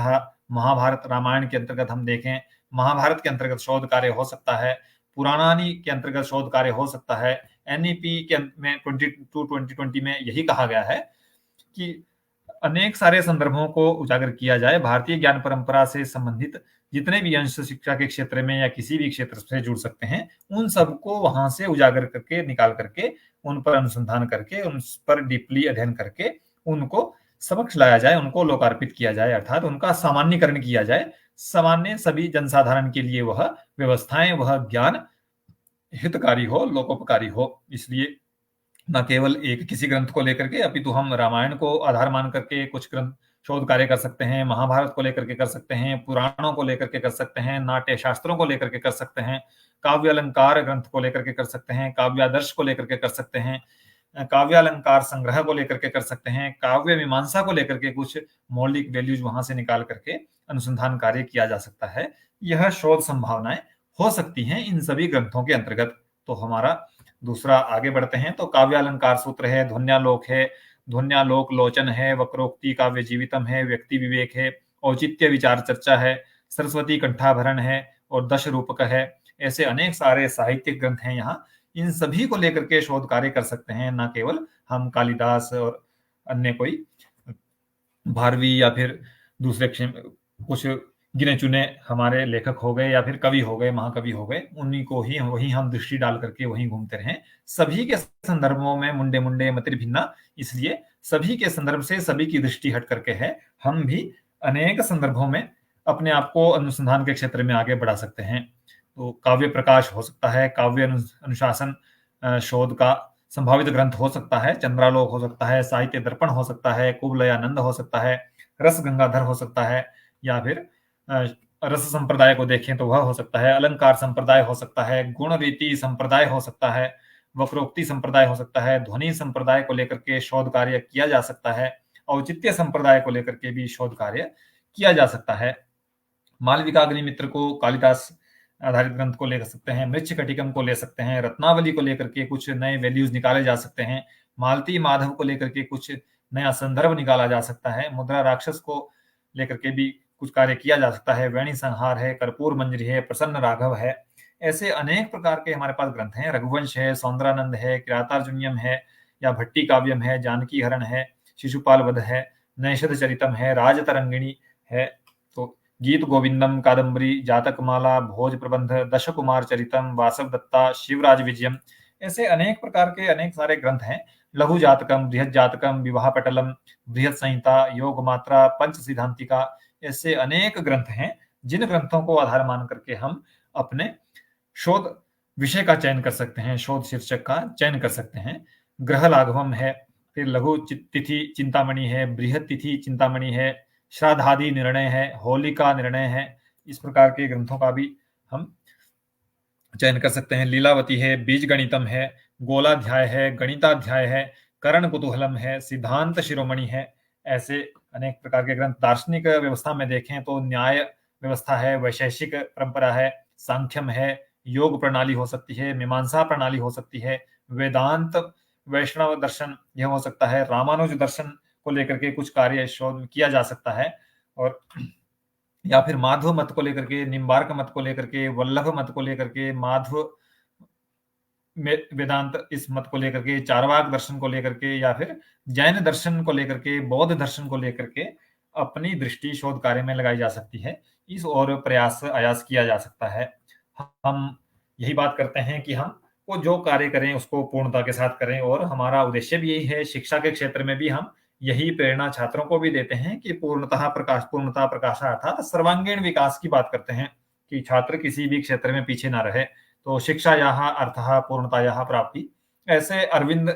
महाभारत रामायण के अंतर्गत हम देखें, महाभारत के अंतर्गत शोध कार्य हो सकता है, पुराणानी के अंतर्गत शोध कार्य हो सकता है। एनईपी के में 2020 में यही कहा गया है कि अनेक सारे संदर्भों को उजागर किया जाए, भारतीय ज्ञान परंपरा से संबंधित जितने भी अंश शिक्षा के क्षेत्र में या किसी भी क्षेत्र से जुड़ सकते हैं, उन सबको वहां से उजागर करके निकाल करके उन पर अनुसंधान करके उन पर डीपली अध्ययन करके उनको समक्ष लाया जाए, उनको लोकार्पित किया जाए, अर्थात उनका सामान्यकरण किया जाए। सामान्य सभी जनसाधारण के लिए वह व्यवस्थाएं, वह ज्ञान हितकारी हो, लोकोपकारी हो। इसलिए न केवल एक किसी ग्रंथ को लेकर के, अपितु हम रामायण को आधार मान करके कुछ ग्रंथ शोध कार्य कर सकते हैं, महाभारत को लेकर के कर सकते हैं, पुराणों को लेकर के कर सकते हैं, नाट्य शास्त्रों को लेकर के कर सकते हैं, काव्य अलंकार ग्रंथ को लेकर के कर सकते हैं, काव्यादर्श को लेकर के कर सकते हैं, काव्यालंकार संग्रह को लेकर के कर सकते हैं, काव्य मीमांसा को लेकर के कुछ मौलिक वैल्यूज वहां से निकाल करके अनुसंधान कार्य किया जा सकता है। यह शोध संभावनाएं हो सकती हैं इन सभी ग्रंथों के अंतर्गत। तो हमारा दूसरा आगे बढ़ते हैं तो काव्यालंकार सूत्र है, ध्वन्यालोक है, ध्वन्यालोक लोचन है, वक्रोक्ति काव्य जीवितम है, व्यक्ति विवेक है, औचित्य विचार चर्चा है, सरस्वती कंठाभरण है और दश रूपक है। ऐसे अनेक सारे साहित्यिक ग्रंथ हैं यहाँ, इन सभी को लेकर के शोध कार्य कर सकते हैं, न केवल हम कालिदास और अन्य कोई भारवी या फिर दूसरे कुछ गिने चुने हमारे लेखक हो गए या फिर कवि हो गए, महाकवि हो गए, उन्हीं को ही वही हम दृष्टि डाल करके वहीं घूमते रहें। सभी के संदर्भों में मुंडे मुंडे मतिर्भिन्ना, इसलिए सभी के संदर्भ से सभी की दृष्टि हट करके है। हम भी अनेक संदर्भों में अपने आप को अनुसंधान के क्षेत्र में आगे बढ़ा सकते हैं। तो काव्य प्रकाश हो सकता है, काव्य अनुशासन शोध का संभावित ग्रंथ हो सकता है, चंद्रालोक हो सकता है, साहित्य दर्पण हो सकता है, कुवलयानंद हो सकता है, रस गंगाधर हो सकता है, या फिर रस संप्रदाय को देखें तो वह हो सकता है, अलंकार संप्रदाय हो सकता है, गुण रीति संप्रदाय हो सकता है, वक्रोक्ति संप्रदाय हो सकता है, ध्वनि संप्रदाय को लेकर के शोध कार्य किया जा सकता है, औचित्य संप्रदाय को लेकर के भी शोध कार्य किया जा सकता है। मालविकाग्निमित्र को कालिदास आधारित ग्रंथ को ले सकते हैं, मृच्छकटिकम को ले सकते हैं, रत्नावली को लेकर के कुछ नए वैल्यूज निकाले जा सकते हैं, मालती माधव को लेकर के कुछ नया संदर्भ निकाला जा सकता है, मुद्रा राक्षस को लेकर के भी कुछ कार्य किया जा सकता है, वैणी संहार है, कर्पूर मंजरी है, प्रसन्न राघव है। ऐसे अनेक प्रकार के हमारे पास ग्रंथ हैं, रघुवंश है, सौंदरानंद है, किरातार्जुनियम है, या भट्टी काव्यम है, जानकी हरण है, शिशुपाल वध है, नैषध चरितम है, राजतरंगिणी है, तो गीत गोविंदम, कादम्बरी, जातकमाला, भोज प्रबंध, दश कुमार चरितम, वासव दत्ता, शिवराज विजयम, ऐसे अनेक प्रकार के अनेक सारे ग्रंथ हैं। लघु जातकम, बृहद जातकम, विवाह पटलम, बृहद संहिता, योग मात्रा, पंच सिद्धांतिका, ऐसे अनेक ग्रंथ हैं जिन ग्रंथों को आधार मान करके हम अपने शोध विषय का चयन कर सकते हैं, शोध शीर्षक का चयन कर सकते हैं। ग्रह लाघवम है, फिर लघु तिथि चिंतामणि है, बृहद तिथि चिंतामणि है, श्राद्धादि निर्णय है, होलिका निर्णय है। इस प्रकार के ग्रंथों का भी हम चयन कर सकते हैं। लीलावती है, बीज गणितम है, गोलाध्याय है, गणिताध्याय है, करण कुतूहलम है, सिद्धांत शिरोमणि है। ऐसे अनेक प्रकार के ग्रंथ। दार्शनिक व्यवस्था में देखें तो न्याय व्यवस्था है, वैशेषिक परंपरा है, सांख्यम है, योग प्रणाली हो सकती है, मीमांसा प्रणाली हो सकती है, वेदांत वैष्णव दर्शन यह हो सकता है, रामानुज दर्शन को लेकर के कुछ कार्य शोध किया जा सकता है, और या फिर माधव मत को लेकर के, निम्बार्क मत को लेकर के, वल्लभ मत को लेकर के, माधव वेदांत इस मत को लेकर के, चारवाक दर्शन को लेकर के, या फिर जैन दर्शन को लेकर के, बौद्ध दर्शन को लेकर के अपनी दृष्टि शोध कार्य में लगाई जा सकती है। इस और प्रयास आयास किया जा सकता है। हम यही बात करते हैं कि हम वो जो कार्य करें उसको पूर्णता के साथ करें, और हमारा उद्देश्य भी यही है। शिक्षा के क्षेत्र में भी हम यही प्रेरणा छात्रों को भी देते हैं कि पूर्णता प्रकाशा अर्थात सर्वांगीण विकास की बात करते हैं कि छात्र किसी भी क्षेत्र में पीछे ना रहे। तो शिक्षा यहाँ अर्थः पूर्णता यहाँ प्राप्ति, ऐसे अरविंद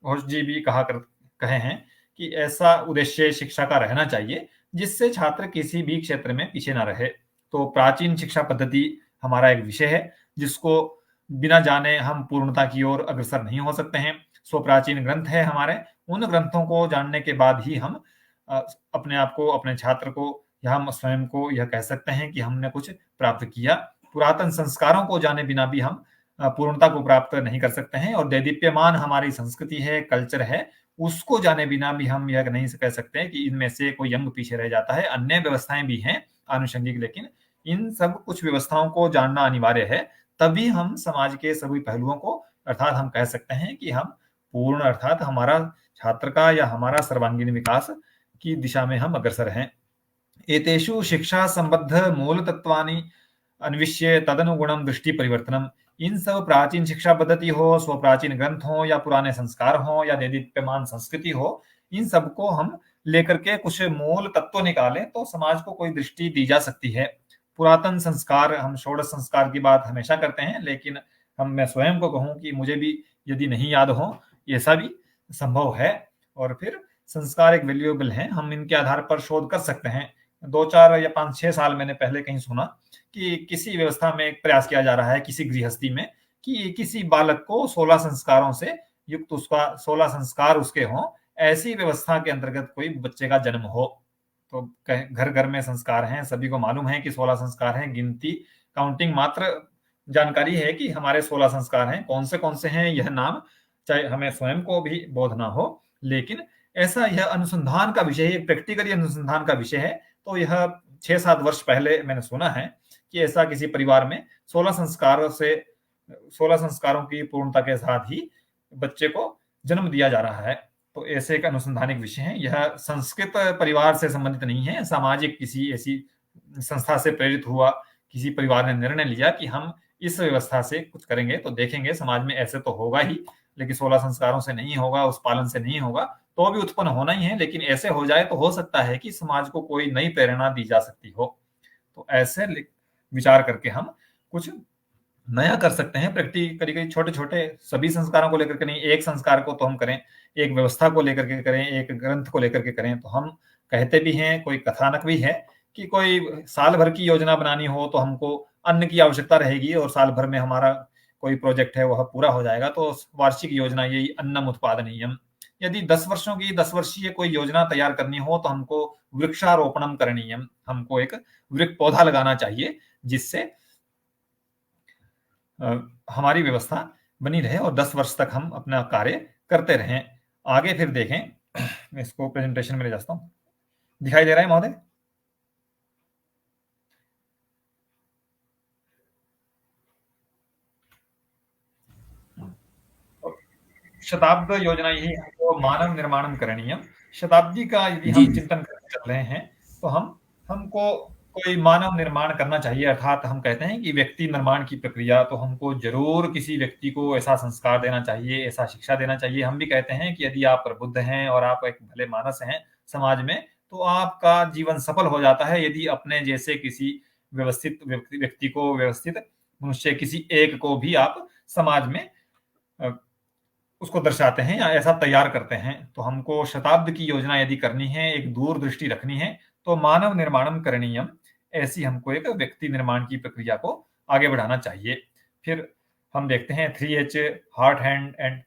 घोष जी भी कहे हैं कि ऐसा उद्देश्य शिक्षा का रहना चाहिए जिससे छात्र किसी भी क्षेत्र में पीछे ना रहे। तो प्राचीन शिक्षा पद्धति हमारा एक विषय है जिसको बिना जाने हम पूर्णता की ओर अग्रसर नहीं हो सकते हैं। सो प्राचीन ग्रंथ है हमारे, उन ग्रंथों को जानने के बाद ही हम अपने आप को, अपने छात्र को या हम स्वयं को यह कह सकते हैं कि हमने कुछ प्राप्त किया। पुरातन संस्कारों को जाने बिना भी हम पूर्णता को प्राप्त नहीं कर सकते हैं। और दैदीप्यमान हमारी संस्कृति है, कल्चर है, उसको जाने बिना भी हम यह नहीं कह सकते हैं कि इनमें से कोई अंग पीछे रह जाता है। अन्य व्यवस्थाएं भी हैं आनुषंगिक, लेकिन इन सब कुछ व्यवस्थाओं को जानना अनिवार्य है। तभी हम समाज के सभी पहलुओं को, अर्थात हम कह सकते हैं कि हम पूर्ण, अर्थात हमारा छात्र का या हमारा सर्वांगीण विकास की दिशा में हम अग्रसर हैं। एतेषु शिक्षा संबद्ध मूल तत्वानि अन्विष्य तदनुगुणम दृष्टि परिवर्तनम। इन सब प्राचीन शिक्षा पद्धति हो, स्व प्राचीन ग्रंथ हो, या पुराने संस्कार हो, या देदीप्यमान संस्कृति हो, इन सबको हम लेकर के कुछ मूल तत्व निकालें तो समाज को कोई दृष्टि दी जा सकती है। पुरातन संस्कार, हम षोडश संस्कार की बात हमेशा करते हैं, लेकिन मैं स्वयं को कहूं कि मुझे भी यदि नहीं याद हो, ऐसा भी संभव है। और फिर संस्कार एक वैल्यूएबल है, हम इनके आधार पर शोध कर सकते हैं। 2-4 या 5-6 साल मैंने पहले कहीं सुना कि किसी व्यवस्था में एक प्रयास किया जा रहा है, किसी गृहस्थी में, कि किसी बालक को 16 संस्कारों से युक्त, उसका 16 संस्कार उसके हों, ऐसी व्यवस्था के अंतर्गत कोई बच्चे का जन्म हो। तो घर घर में संस्कार हैं, सभी को मालूम है कि 16 संस्कार हैं। गिनती, काउंटिंग मात्र जानकारी है कि हमारे 16 संस्कार हैं। कौन से हैं यह नाम चाहे हमें स्वयं को भी बोध ना हो, लेकिन ऐसा यह अनुसंधान का विषय है, प्रैक्टिकली अनुसंधान का विषय है। तो यह 6-7 वर्ष पहले मैंने सुना है कि ऐसा किसी परिवार में 16 संस्कारों की पूर्णता के साथ ही बच्चे को जन्म दिया जा रहा है। तो ऐसे एक अनुसंधानिक विषय है। यह संस्कृत परिवार से संबंधित नहीं है, सामाजिक किसी ऐसी संस्था से प्रेरित हुआ किसी परिवार ने निर्णय लिया कि हम इस व्यवस्था से कुछ करेंगे, तो देखेंगे समाज में ऐसे तो होगा ही, लेकिन 16 संस्कारों से नहीं होगा, उस पालन से नहीं होगा, तो भी उत्पन्न होना ही है। लेकिन ऐसे हो जाए तो हो सकता है कि समाज को कोई नई प्रेरणा दी जा सकती हो। तो ऐसे विचार करके हम कुछ नया कर सकते हैं। प्रैक्टिकली छोटे छोटे सभी संस्कारों को लेकर के नहीं, एक संस्कार को तो हम करें, एक व्यवस्था को लेकर के करें, एक ग्रंथ को लेकर के करें। तो हम कहते भी हैं, कोई कथानक भी है कि कोई साल भर की योजना बनानी हो तो हमको अन्न की आवश्यकता रहेगी, और साल भर में हमारा कोई प्रोजेक्ट है वह पूरा हो जाएगा। तो वार्षिक योजना यही अन्नम उत्पादनीयम। यदि 10 वर्षों की 10 वर्षीय कोई योजना तैयार करनी हो तो हमको वृक्षारोपणम करणीयम, हमको एक वृक्ष पौधा लगाना चाहिए जिससे हमारी व्यवस्था बनी रहे और 10 वर्ष तक हम अपना कार्य करते रहें। आगे फिर देखें, मैं इसको प्रेजेंटेशन में ले जाता हूं। दिखाई दे रहा है महोदय? शताब्द योजना यही हमको मानव निर्माणम करणीयम। शताब्दी का यदि हम चिंतन करके चल रहे हैं तो हमको कोई मानव निर्माण करना चाहिए। अर्थात हम कहते हैं कि व्यक्ति निर्माण की प्रक्रिया, तो हमको जरूर किसी व्यक्ति को ऐसा संस्कार देना चाहिए, ऐसा शिक्षा देना चाहिए। हम भी कहते हैं कि यदि आप प्रबुद्ध हैं और आप एक भले मानस हैं समाज में, तो आपका जीवन सफल हो जाता है यदि अपने जैसे किसी व्यवस्थित व्यक्ति को, व्यवस्थित मनुष्य किसी एक को भी आप समाज में उसको दर्शाते हैं या ऐसा तैयार करते हैं। तो हमको शताब्द की योजना यदि करनी है, एक दूरदृष्टि रखनी है, तो मानव निर्माणम करणीयम, ऐसी हमको एक व्यक्ति निर्माण की प्रक्रिया को आगे बढ़ाना चाहिए। फिर हम देखते हैं 3H, heart, hand and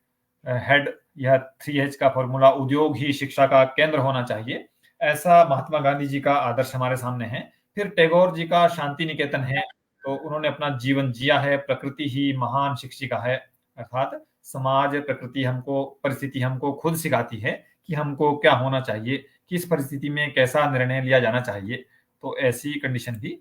head. यह 3H का फॉर्मूला, उद्योग ही शिक्षा का केंद्र होना चाहिए, ऐसा महात्मा गांधी जी का आदर्श हमारे सामने है। फिर टैगोर जी का शांति निकेतन है, तो उन्होंने अपना जीवन जिया है, प्रकृति ही महान शिक्षिका है। अर्थात समाज, प्रकृति हमको, परिस्थिति हमको खुद सिखाती है कि हमको क्या होना चाहिए, किस परिस्थिति में कैसा निर्णय लिया जाना चाहिए। तो ऐसी कंडीशन भी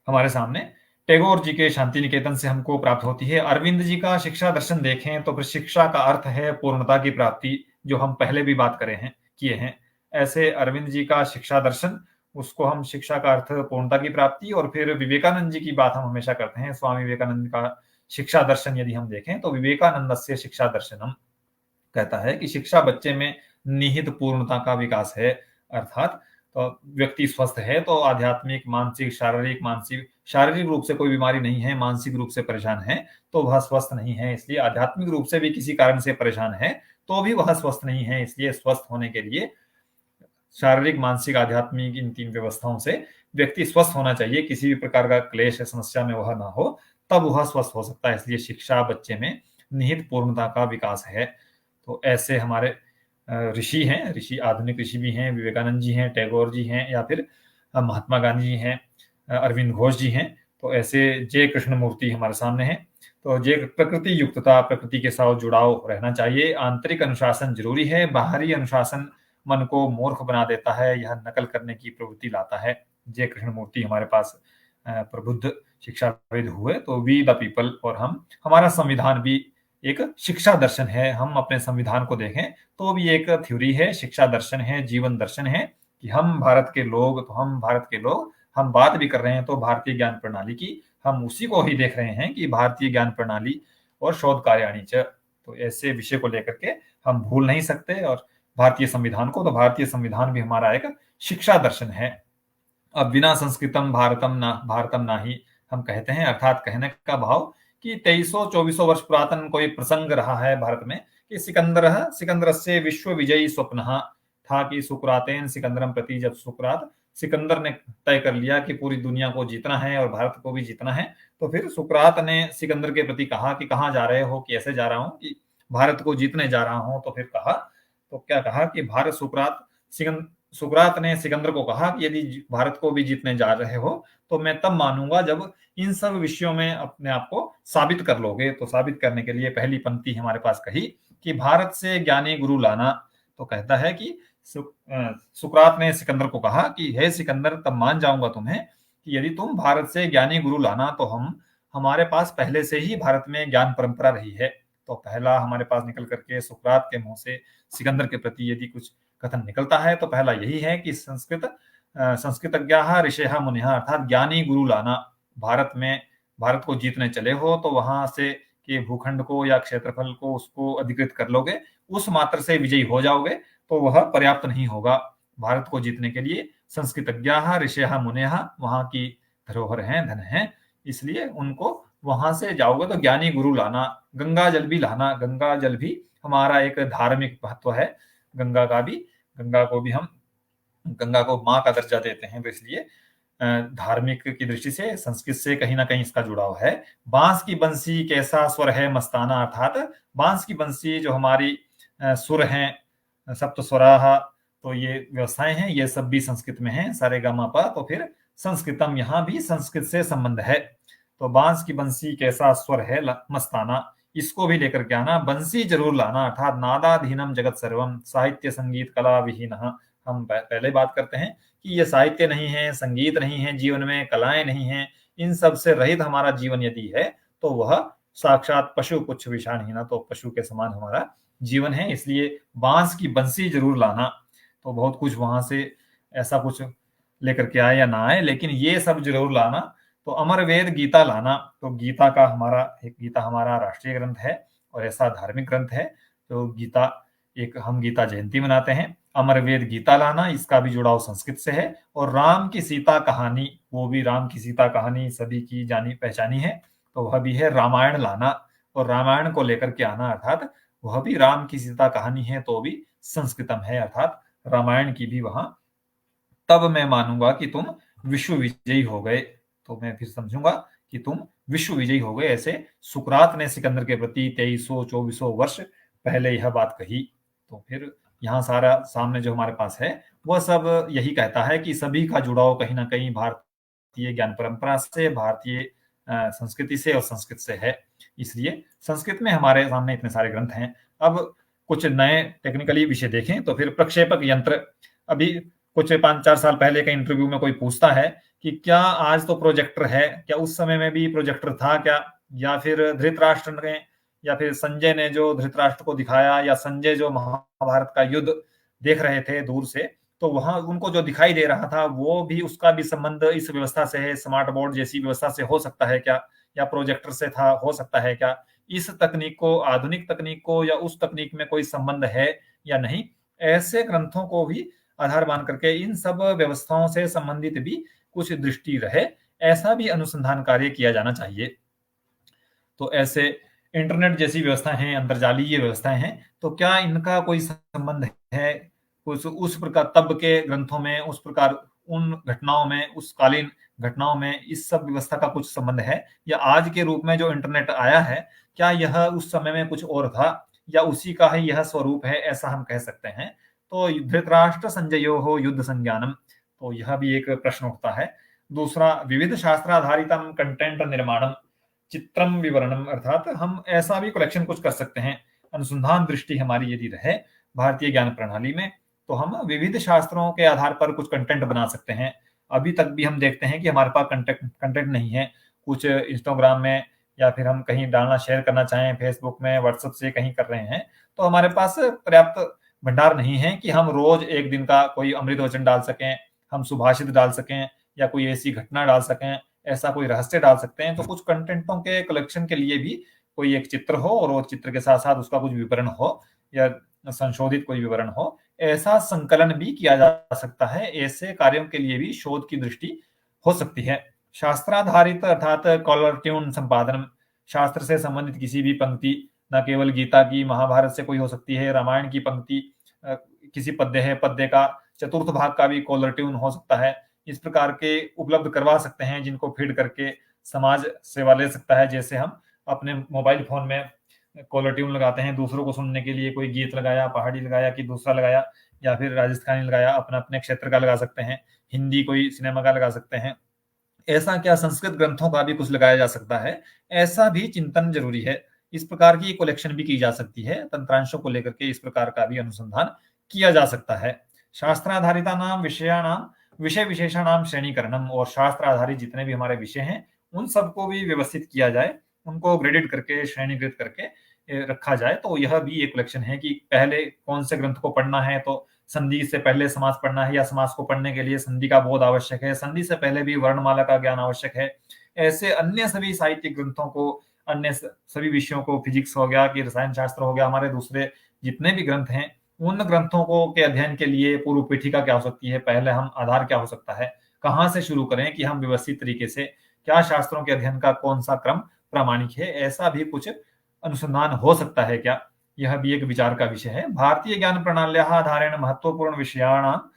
हमारे सामने टैगोर जी के शांति निकेतन से हमको प्राप्त होती है। अरविंद जी का शिक्षा दर्शन देखें तो फिर शिक्षा का अर्थ है पूर्णता की प्राप्ति, जो हम पहले भी बात किए हैं। ऐसे अरविंद जी का शिक्षा दर्शन, उसको हम शिक्षा का अर्थ पूर्णता की प्राप्ति। और फिर विवेकानंद जी की बात हम हमेशा करते हैं, स्वामी विवेकानंद का शिक्षा दर्शन यदि हम देखें तो विवेकानंद से शिक्षा दर्शनम कहता है कि शिक्षा बच्चे में निहित पूर्णता का विकास है। अर्थात तो व्यक्ति स्वस्थ है तो आध्यात्मिक, मानसिक, शारीरिक, मानसिक शारीरिक रूप से कोई बीमारी नहीं है, मानसिक रूप से परेशान है, तो वह स्वस्थ नहीं है। इसलिए आध्यात्मिक रूप से भी किसी कारण से परेशान है, तो भी वह स्वस्थ नहीं है। इसलिए स्वस्थ होने के लिए शारीरिक, मानसिक, आध्यात्मिक इन 3 व्यवस्थाओं से व्यक्ति स्वस्थ होना चाहिए। किसी भी प्रकार का क्लेश, समस्या में वह ना हो, तब वह स्वस्थ हो सकता है। इसलिए शिक्षा बच्चे में निहित पूर्णता का विकास है। तो ऐसे हमारे ऋषि हैं, ऋषि आधुनिक ऋषि भी हैं, विवेकानंद जी हैं, टैगोर जी हैं, या फिर महात्मा गांधी जी हैं, अरविंद घोष जी हैं। तो ऐसे जय कृष्णमूर्ति हमारे सामने हैं। तो जय प्रकृति युक्तता, प्रकृति के साथ जुड़ाव रहना चाहिए। आंतरिक अनुशासन जरूरी है, बाहरी अनुशासन मन को मूर्ख बना देता है, यह नकल करने की प्रवृत्ति लाता है। जय कृष्णमूर्ति हमारे पास प्रबुद्ध शिक्षाविद हुए, तो वी द पीपल, और हमारा संविधान भी एक शिक्षा दर्शन है। हम अपने संविधान को देखें तो भी एक थ्योरी है, शिक्षा दर्शन है, जीवन दर्शन है कि हम भारत के लोग, तो हम भारत के लोग, हम बात भी कर रहे हैं तो भारतीय ज्ञान प्रणाली की, हम उसी को ही देख रहे हैं कि भारतीय ज्ञान प्रणाली और शोध कार्याणी च। तो ऐसे विषय को लेकर के हम भूल नहीं सकते। और भारतीय संविधान को, तो भारतीय संविधान भी हमारा एक शिक्षा दर्शन है। अब बिना संस्कृतम भारतम ना ही हम कहते हैं, अर्थात कहने का भाव कि 2300-2400 वर्ष पुरातन कोई प्रसंग रहा है भारत में कि सिकंदर से विश्व विजयी स्वप्न था कि सुकरातेन सिकंदरम प्रति, जब सुकरात सिकंदर ने तय कर लिया कि पूरी दुनिया को जीतना है और भारत को भी जीतना है, तो फिर सुकरात ने सिकंदर के प्रति कहा कि कहाँ जा रहे हो, कि ऐसे जा रहा हूं कि भारत को जीतने जा रहा हूं। तो फिर कहा, तो क्या कहा कि सुकरात ने सिकंदर को कहा कि यदि भारत को भी जीतने जा रहे हो तो मैं तब मानूंगा जब इन सब विषयों में अपने आप को साबित कर लोगे। तो साबित करने के लिए पहली पंक्ति हमारे पास कही कि भारत से ज्ञानी गुरु लाना। तो कहता है कि सुकरात ने सिकंदर को कहा कि हे सिकंदर, तब मान जाऊंगा तुम्हें कि यदि तुम भारत से ज्ञानी गुरु लाना, तो हमारे पास पहले से ही भारत में ज्ञान परंपरा रही है। तो पहला हमारे पास निकल करके सुकरात के मुंह से सिकंदर के प्रति यदि कुछ कथन निकलता है तो पहला यही है कि संस्कृतज्ञाः ऋषयः मुनिः, अर्थात ज्ञानी गुरु लाना। भारत को जीतने चले हो तो वहां से के भूखंड को या क्षेत्रफल को उसको अधिकृत कर लोगे, उस मात्र से विजयी हो जाओगे, तो वह पर्याप्त नहीं होगा। भारत को जीतने के लिए संस्कृतज्ञाः ऋषयः मुनिः वहां की धरोहर हैं, धन है, इसलिए उनको वहां से जाओगे तो ज्ञानी गुरु लाना। गंगा जल भी लाना, गंगा जल भी हमारा एक धार्मिक महत्व है। गंगा को माँ का दर्जा देते हैं, तो इसलिए धार्मिक की दृष्टि से संस्कृत से कहीं ना कहीं इसका जुड़ाव है। बांस की बंसी कैसा स्वर है मस्ताना, अर्थात बांस की बंसी जो हमारी सुर हैं, सप्त स्वराः, तो ये व्यवस्थाएं हैं, ये सब भी संस्कृत में है, सारे गामा पा। तो फिर संस्कृतम, यहाँ भी संस्कृत से संबंध है। तो बांस की बंसी कैसा स्वर है मस्ताना, इसको भी लेकर के आना। बंसी जरूर लाना, अर्थात नादाधीनम जगत सर्वम, साहित्य संगीत कला विहीन। हम पहले बात करते हैं कि ये साहित्य नहीं है, संगीत नहीं है, जीवन में कलाएं नहीं है, इन सब से रहित हमारा जीवन यदि है तो वह साक्षात पशु पुच्छ विषाणहीन, तो पशु के समान हमारा जीवन है। इसलिए बांस की बंसी जरूर लाना। तो बहुत कुछ वहां से ऐसा कुछ लेकर के आए या ना आए, लेकिन ये सब जरूर लाना। तो अमर वेद गीता लाना। तो गीता हमारा राष्ट्रीय ग्रंथ है और ऐसा धार्मिक ग्रंथ है। तो हम गीता जयंती मनाते हैं। अमर वेद गीता लाना, इसका भी जुड़ाव संस्कृत से है। और राम की सीता कहानी, वो भी राम की सीता कहानी सभी की जानी पहचानी है, तो वह भी है रामायण लाना। और रामायण को लेकर के आना, अर्थात वह भी राम की सीता कहानी है, तो भी संस्कृतम है, अर्थात रामायण की भी वहां। तब मैं मानूंगा कि तुम विश्व विजयी हो गए, तो मैं फिर समझूंगा कि तुम विश्व विजयी हो गए। ऐसे सुकरात ने सिकंदर के प्रति 2300-2400 वर्ष पहले यह बात कही। तो फिर यहाँ सारा सामने जो हमारे पास है वह सब यही कहता है कि सभी का जुड़ाव कहीं ना कहीं भारतीय ज्ञान परंपरा से, भारतीय संस्कृति से और संस्कृत से है। इसलिए संस्कृत में हमारे सामने इतने सारे ग्रंथ हैं। अब कुछ नए टेक्निकली विषय देखें तो फिर प्रक्षेपक यंत्र। अभी कुछ 5-4 साल पहले का इंटरव्यू में कोई पूछता है कि क्या आज तो प्रोजेक्टर है, क्या उस समय में भी प्रोजेक्टर था क्या, या फिर धृतराष्ट्र ने या फिर संजय ने जो धृतराष्ट्र को दिखाया, या संजय जो महाभारत का युद्ध देख रहे थे दूर से, तो वहां उनको जो दिखाई दे रहा था वो भी, उसका भी संबंध इस व्यवस्था से है, स्मार्ट बोर्ड जैसी व्यवस्था से हो सकता है क्या, या प्रोजेक्टर से था हो सकता है क्या, इस तकनीक को, आधुनिक तकनीक को, या उस तकनीक में कोई संबंध है या नहीं। ऐसे ग्रंथों को भी आधार मान करके इन सब व्यवस्थाओं से संबंधित भी कुछ दृष्टि रहे, ऐसा भी अनुसंधान कार्य किया जाना चाहिए। तो ऐसे इंटरनेट जैसी व्यवस्थाएं हैं, अंतर्जालीय व्यवस्थाएं हैं, तो क्या इनका कोई संबंध है उस प्रकार तब के ग्रंथों में, उस प्रकार उन घटनाओं में, उस कालीन घटनाओं में इस सब व्यवस्था का कुछ संबंध है, या आज के रूप में जो इंटरनेट आया है क्या यह उस समय में कुछ और था, या उसी का ही यह स्वरूप है, ऐसा हम कह सकते हैं। तो धृतराष्ट्र संजयो युद्ध संज्ञानम, तो यह भी एक प्रश्न उठता है। दूसरा, विविध शास्त्राधारितम कंटेंट निर्माणम चित्रम विवरणम, अर्थात हम ऐसा भी कलेक्शन कुछ कर सकते हैं, अनुसंधान दृष्टि हमारी यदि रहे भारतीय ज्ञान प्रणाली में, तो हम विविध शास्त्रों के आधार पर कुछ कंटेंट बना सकते हैं। अभी तक भी हम देखते हैं कि हमारे पास कंटेंट नहीं है, कुछ इंस्टाग्राम में या फिर हम कहीं डालना शेयर करना चाहें फेसबुक में, व्हाट्सएप से कहीं कर रहे हैं, तो हमारे पास पर्याप्त भंडार नहीं है कि हम रोज एक दिन का कोई अमृत वचन डाल सकें, हम सुभाषित डाल सकें, या कोई ऐसी घटना डाल सकें, ऐसा कोई रहस्य डाल सकते हैं। तो कुछ कंटेंटों के कलेक्शन के लिए भी कोई एक चित्र हो, और वो चित्र के साथ साथ उसका कुछ विवरण हो, या संशोधित कोई विवरण हो, ऐसा संकलन भी किया जा सकता है। ऐसे कार्यों के लिए भी शोध की दृष्टि हो सकती है। शास्त्राधारित अर्थात कॉलर ट्यून संपादन, शास्त्र से संबंधित किसी भी पंक्ति, न केवल गीता की, महाभारत से कोई हो सकती है, रामायण की पंक्ति, किसी पद्य है, पद्य का चतुर्थ भाग का भी कॉलर ट्यून हो सकता है। इस प्रकार के उपलब्ध करवा सकते हैं, जिनको फीड करके समाज सेवा ले सकता है। जैसे हम अपने मोबाइल फोन में कॉलर ट्यून लगाते हैं दूसरों को सुनने के लिए, कोई गीत लगाया, पहाड़ी लगाया कि दूसरा लगाया, या फिर राजस्थानी लगाया, अपने अपने क्षेत्र का लगा सकते हैं, हिंदी कोई सिनेमा का लगा सकते हैं। ऐसा क्या संस्कृत ग्रंथों का भी कुछ लगाया जा सकता है, ऐसा भी चिंतन जरूरी है। इस प्रकार की कलेक्शन भी की जा सकती है, तंत्रांशों को लेकर के इस प्रकार का भी अनुसंधान किया जा सकता है। शास्त्राधारिता नाम विषयाणाम विषय विशेषणाम श्रेणीकरणम, और शास्त्र आधारित जितने भी हमारे विषय हैं उन सबको भी व्यवस्थित किया जाए, उनको ग्रेडेड करके, श्रेणीकृत करके रखा जाए। तो यह भी एक लक्षण है कि पहले कौन से ग्रंथ को पढ़ना है, तो संधि से पहले समास पढ़ना है, या समास को पढ़ने के लिए संधि का बोध आवश्यक है, संधि से पहले भी वर्णमाला का ज्ञान आवश्यक है। ऐसे अन्य सभी साहित्यिक ग्रंथों को, अन्य सभी विषयों को, फिजिक्स हो गया कि रसायन शास्त्र हो गया, हमारे दूसरे जितने भी ग्रंथ हैं, उन ग्रंथों को के अध्ययन के लिए पूर्व पीठिका क्या हो सकती है, पहले हम आधार क्या हो सकता है, कहाँ से शुरू करें कि हम व्यवस्थित तरीके से, क्या शास्त्रों के अध्ययन का कौन सा क्रम प्रामाणिक है, ऐसा भी कुछ अनुसंधान हो सकता है क्या, यह भी एक विचार का विषय है। भारतीय ज्ञान प्रणाल्याः आधारेण महत्वपूर्ण विषयाणाम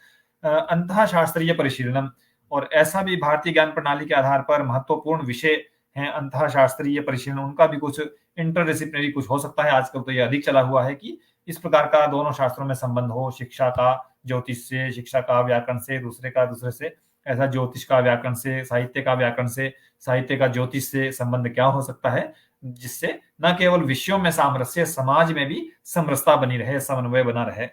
अंतः शास्त्रीय परिशीलनम, और ऐसा भी भारतीय ज्ञान प्रणाली के आधार पर महत्वपूर्ण विषय हैं अंतः शास्त्रीय परिशीलन, उनका भी कुछ इंटरडिसिप्लिनरी कुछ हो सकता है। आजकल तो यह अधिक चला हुआ है कि इस प्रकार का दोनों शास्त्रों में संबंध हो, शिक्षा का ज्योतिष से, शिक्षा का व्याकरण से, दूसरे का दूसरे से, ऐसा ज्योतिष का व्याकरण से, साहित्य का व्याकरण से, साहित्य का ज्योतिष से संबंध क्या हो सकता है, जिससे न केवल विषयों में सामरस्य, समाज में भी समरसता बनी रहे, समन्वय बना रहे।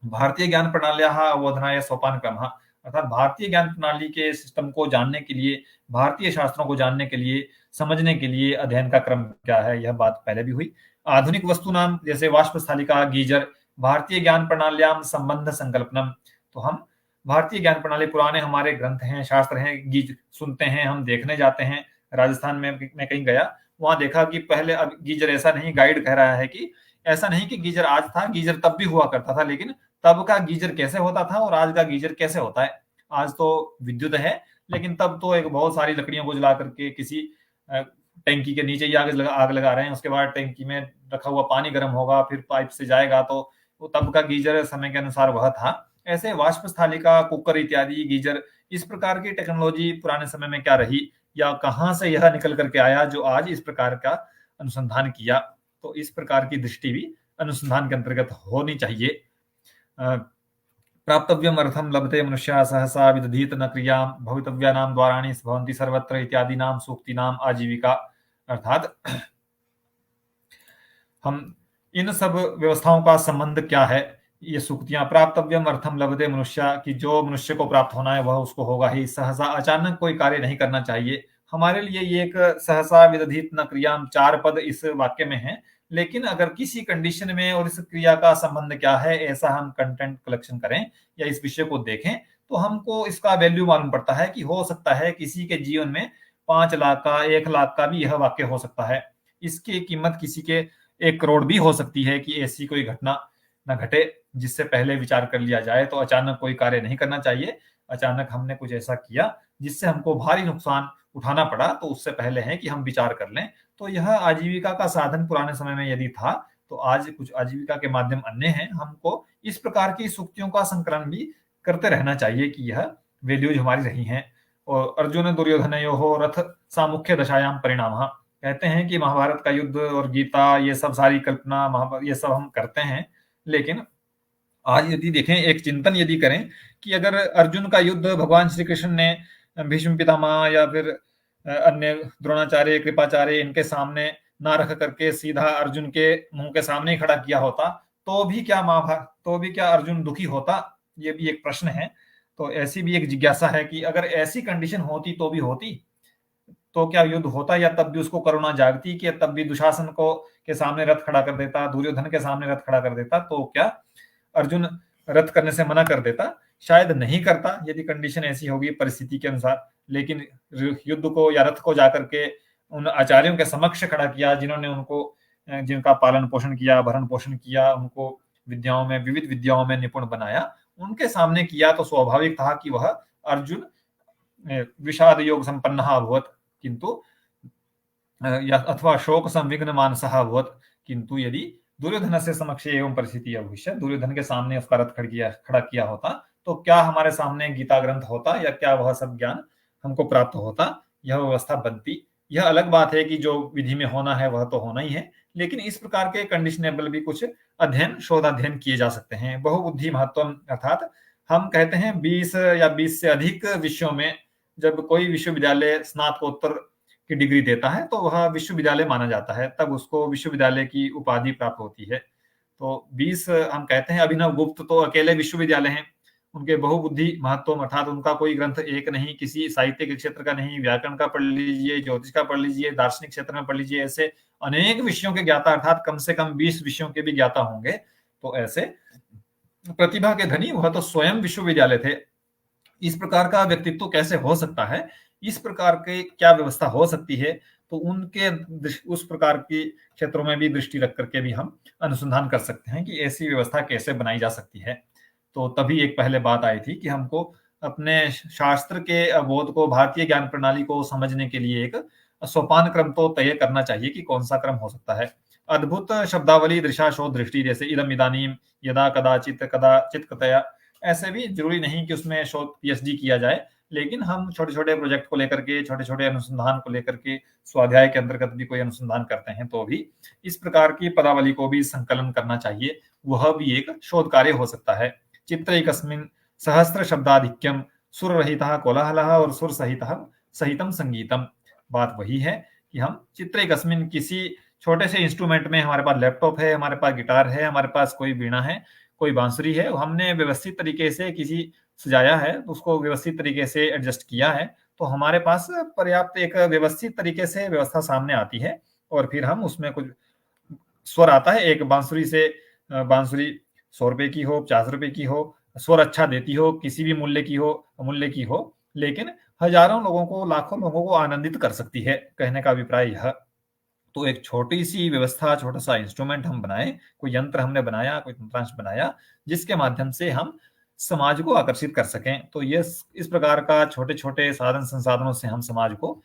भारतीय ज्ञान प्रणाल्याः अवबोधनाय सोपान क्रमः, अर्थात भारतीय ज्ञान प्रणाली के सिस्टम को जानने के लिए, भारतीय शास्त्रों को जानने के लिए, समझने के लिए अध्ययन का क्रम क्या है, यह बात पहले भी हुई। आधुनिक वस्तु नाम जैसे वाष्पस्थालिका, गीजर, भारतीय ज्ञान प्रणाल्याम संबंध संकल्पनम, तो हम भारतीय ज्ञान प्रणाली, पुराने हमारे ग्रंथ हैं, शास्त्र हैं, गीज सुनते हैं, हम देखने जाते हैं। राजस्थान में मैं कहीं गया, वहां देखा कि पहले, अब गीजर ऐसा नहीं, गाइड कह रहा है कि ऐसा नहीं कि गीजर आज था, गीजर तब भी हुआ करता था, लेकिन तब का गीजर कैसे होता था और आज का गीजर कैसे होता है। आज तो विद्युत है, लेकिन तब तो एक बहुत सारी लकड़ियों को जला करके किसी टैंकी के नीचे ही आग लगा रहे हैं, उसके बाद टैंकी में रखा हुआ पानी गर्म होगा, फिर पाइप से जाएगा, तो वो तब का गीजर समय के अनुसार वह था। ऐसे वाष्पस्थालिका, कुकर इत्यादि गीजर, इस प्रकार की टेक्नोलॉजी पुराने समय में क्या रही, या कहां से यह निकल करके आया जो आज इस प्रकार का अनुसंधान किया। तो इस प्रकार की दृष्टि भी अनुसंधान के अंतर्गत होनी चाहिए। प्राप्तव्यम अर्थम लभते मनुष्य सहसा विदधीत न क्रिया भवितव्यानाम द्वाराणि भवन्ति सर्वत्र इत्यादि नाम सूक्ति नाम आजीविका, अर्थात हम इन सब व्यवस्थाओं का संबंध क्या है, ये सूक्तियां, प्राप्तव्यम अर्थम लभते मनुष्य, कि जो मनुष्य को प्राप्त होना है वह उसको होगा ही, सहसा अचानक कोई कार्य नहीं करना चाहिए। हमारे लिए ये एक सहसा विदधीत न क्रियाम 4 पद इस वाक्य में है, लेकिन अगर किसी कंडीशन में और इस क्रिया का संबंध क्या है, ऐसा हम कंटेंट कलेक्शन करें या इस विषय को देखें, तो हमको इसका वैल्यू मालूम पड़ता है कि हो सकता है किसी के जीवन में 5 लाख का, 1 लाख का भी यह वाक्य हो सकता है। इसकी कीमत किसी के 1 करोड़ भी हो सकती है कि ऐसी कोई घटना न घटे जिससे पहले विचार कर लिया जाए। तो अचानक कोई कार्य नहीं करना चाहिए। अचानक हमने कुछ ऐसा किया जिससे हमको भारी नुकसान उठाना पड़ा, तो उससे पहले है कि हम विचार कर लें। तो यह आजीविका का साधन पुराने समय में यदि था, तो आज कुछ आजीविका के माध्यम अन्य हैं। हमको इस प्रकार की सूक्तियों का संकलन भी करते रहना चाहिए कि यह वैल्यूज हमारी रही हैं। और अर्जुन दुर्योधनयोः रथ सामुख्य दशायाम परिणामः, कहते हैं कि महाभारत का युद्ध और गीता ये सब सारी कल्पना ये सब हम करते हैं, लेकिन आज यदि देखें, एक चिंतन यदि करें कि अगर अर्जुन का युद्ध भगवान श्री कृष्ण ने भीष्म पितामह या फिर अन्य द्रोणाचार्य, कृपाचार्य इनके सामने ना रख करके सीधा अर्जुन के मुंह के सामने ही खड़ा किया होता, तो भी क्या अर्जुन दुखी होता? ये भी एक प्रश्न है। तो ऐसी भी एक जिज्ञासा है कि अगर ऐसी कंडीशन होती तो भी होती, तो क्या युद्ध होता, या तब भी उसको करुणा जागती कि तब भी दुशासन को के सामने रथ खड़ा कर देता, दुर्योधन के सामने रथ खड़ा कर देता? तो क्या अर्जुन रथ करने से मना कर देता? शायद नहीं करता, यदि कंडीशन ऐसी होगी परिस्थिति के अनुसार। लेकिन युद्ध को या रथ को जाकर के उन आचार्यों के समक्ष खड़ा किया, जिन्होंने उनको जिनका पालन पोषण किया, भरण पोषण किया, उनको विविध विद्याओं में निपुण बनाया, उनके सामने किया, तो स्वाभाविक था कि वह अर्जुन विषाद योग संपन्न अभवत्, किंतु या अथवा शोक संविघ्न मानसः अभवत्। किंतु यदि दुर्योधन से समक्ष एवं परिस्थिति भविष्य, दुर्योधन के सामने उसका रथ खड़ा किया होता, तो क्या हमारे सामने गीता ग्रंथ होता, या क्या वह सब ज्ञान हमको प्राप्त होता? यह व्यवस्था बनती। यह अलग बात है कि जो विधि में होना है वह तो होना ही है, लेकिन इस प्रकार के कंडीशनेबल भी कुछ शोधाध्ययन किए जा सकते हैं। बहुबुद्धि महत्व, अर्थात हम कहते हैं 20 या 20 से अधिक विषयों में जब कोई विश्वविद्यालय स्नातकोत्तर की डिग्री देता है, तो वह विश्वविद्यालय माना जाता है, तब उसको विश्वविद्यालय की उपाधि प्राप्त होती है। तो 20 हम कहते हैं। अभिनव गुप्त तो अकेले विश्वविद्यालय हैं, उनके बहुबुद्धि महत्व, अर्थात उनका कोई ग्रंथ एक नहीं, किसी साहित्य के क्षेत्र का नहीं, व्याकरण का पढ़ लीजिए, ज्योतिष का पढ़ लीजिए, दार्शनिक क्षेत्र में पढ़ लीजिए, ऐसे अनेक विषयों के ज्ञाता, अर्थात कम से कम 20 विषयों के भी ज्ञाता होंगे। तो ऐसे प्रतिभा के धनी वह तो स्वयं विश्वविद्यालय थे। इस प्रकार का व्यक्तित्व कैसे हो सकता है, इस प्रकार के क्या व्यवस्था हो सकती है, तो उनके उस प्रकार की क्षेत्रों में भी दृष्टि रख करके भी हम अनुसंधान कर सकते हैं कि ऐसी व्यवस्था कैसे बनाई जा सकती है। तो तभी एक पहले बात आई थी कि हमको अपने शास्त्र के बोध को, भारतीय ज्ञान प्रणाली को समझने के लिए एक सोपान क्रम तो तय करना चाहिए कि कौन सा क्रम हो सकता है। अद्भुत शब्दावली दृशा शोध दृष्टि, जैसे इदम इदानीम यदा कदाचित कदाचित कतया, ऐसे भी जरूरी नहीं कि उसमें शोध पीएचडी किया जाए, लेकिन हम छोटे छोटे प्रोजेक्ट को लेकर के, छोटे छोटे अनुसंधान को लेकर के, स्वाध्याय के अंतर्गत भी कोई अनुसंधान करते हैं, तो भी इस प्रकार की पदावली को भी संकलन करना चाहिए। वह भी एक शोध कार्य हो सकता है। चित्रैकस्मिन् सहस्र शब्दाधिक्यम सुररहितः कोलाहलः और सुर सहितम संगीतम। बात वही है कि हम चित्रैकस्मिन्, किसी छोटे से इंस्ट्रूमेंट में, हमारे पास लैपटॉप है, हमारे पास गिटार है, हमारे पास कोई वीणा है, कोई बांसुरी है, हमने व्यवस्थित तरीके से किसी सजाया है, उसको व्यवस्थित तरीके से एडजस्ट किया है, तो हमारे पास पर्याप्त एक व्यवस्थित तरीके से व्यवस्था सामने आती है। और फिर हम उसमें कुछ स्वर आता है। एक बांसुरी से बांसुरी 100 रुपए की हो, 50 रुपए की हो, स्वर अच्छा देती हो, किसी भी मूल्य की हो, अमूल्य की हो, लेकिन हजारों लोगों को, लाखों लोगों को आनंदित कर सकती है। कहने का अभिप्राय यह। तो एक छोटी सी व्यवस्था, छोटा सा इंस्ट्रूमेंट हम बनाए, कोई यंत्र हमने बनाया, कोई तंत्रांश बनाया, जिसके माध्यम से हम समाज को आकर्षित कर सकें। तो ये इस प्रकार का छोटे छोटे साधन संसाधनों से हम समाज को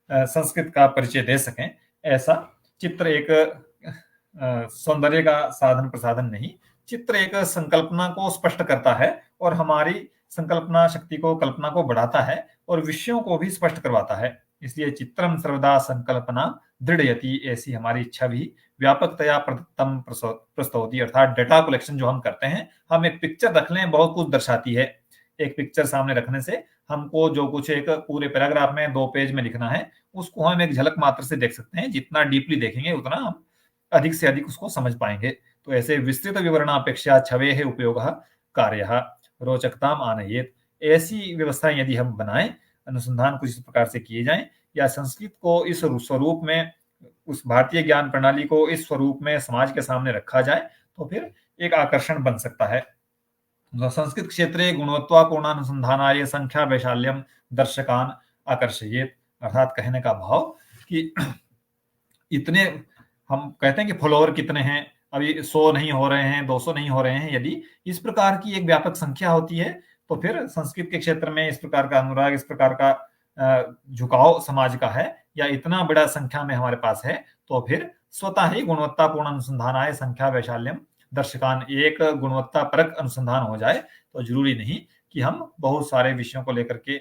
संस्कृत का परिचय दे सकें। ऐसा चित्र एक सौंदर्य का साधन प्रसाधन नहीं, चित्र एक संकल्पना को स्पष्ट करता है और हमारी संकल्पना शक्ति को, कल्पना को बढ़ाता है और विषयों को भी स्पष्ट करवाता है। इसलिए चित्रम सर्वदा संकल्पना दृढ़यति, ऐसी हमारी इच्छा भी व्यापकतया प्रदत्तम प्रस्तौति, अर्थात डेटा कलेक्शन जो हम करते हैं, हम एक पिक्चर रख लें, बहुत कुछ दर्शाती है। एक पिक्चर सामने रखने से हमको जो कुछ एक पूरे पैराग्राफ में 2 पेज में लिखना है, उसको हम एक झलक मात्र से देख सकते हैं। जितना डीपली देखेंगे उतना हम अधिक से अधिक उसको समझ पाएंगे। तो ऐसे विस्तृत विवरणापेक्षा छवेः उपयोगः कार्यः रोचकताम आनयेत। ऐसी व्यवस्थाएं यदि हम बनाएं, अनुसंधान कुछ इस प्रकार से किए जाएं, या संस्कृत को इस स्वरूप में, उस भारतीय ज्ञान प्रणाली को इस स्वरूप में समाज के सामने रखा जाए, तो फिर एक आकर्षण बन सकता है। संस्कृत क्षेत्रे गुणवत्तापूर्णानुसंधानाय संख्या वैशाल्यम दर्शकान आकर्षयेत, अर्थात कहने का भाव कि इतने, हम कहते हैं कि फॉलोअर कितने हैं, अभी 100 नहीं हो रहे हैं, 200 नहीं हो रहे हैं, यदि इस प्रकार की एक व्यापक संख्या होती है, तो फिर संस्कृत के क्षेत्र में इस प्रकार का अनुराग, इस प्रकार का झुकाव समाज का है, या इतना बड़ा संख्या में हमारे पास है, तो फिर स्वतः ही गुणवत्तापूर्ण अनुसंधानाय संख्या वैशाल्यम दर्शकान, एक गुणवत्ता परक अनुसंधान हो जाए, तो जरूरी नहीं कि हम बहुत सारे विषयों को लेकर के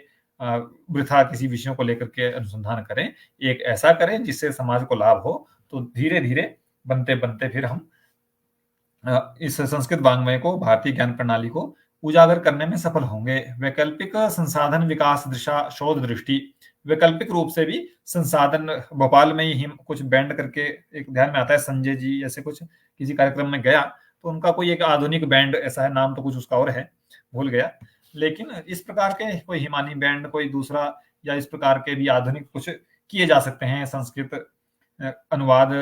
वृथा किसी विषयों को लेकर के अनुसंधान करें। एक ऐसा करें जिससे समाज को लाभ हो, तो धीरे धीरे बनते बनते फिर हम इस संस्कृत वाङ्मय को, भारतीय ज्ञान प्रणाली को उजागर करने में सफल होंगे। वैकल्पिक संसाधन विकास दिशा शोध दृष्टि, वैकल्पिक रूप से भी संसाधन, भोपाल में ही कुछ बैंड करके एक ध्यान में आता है, संजय जी ऐसे कुछ किसी कार्यक्रम में गया, तो उनका कोई एक आधुनिक बैंड ऐसा है, नाम तो कुछ उसका और है, भूल गया, लेकिन इस प्रकार के कोई हिमानी बैंड, कोई दूसरा, या इस प्रकार के भी आधुनिक कुछ किए जा सकते हैं। संस्कृत अनुवाद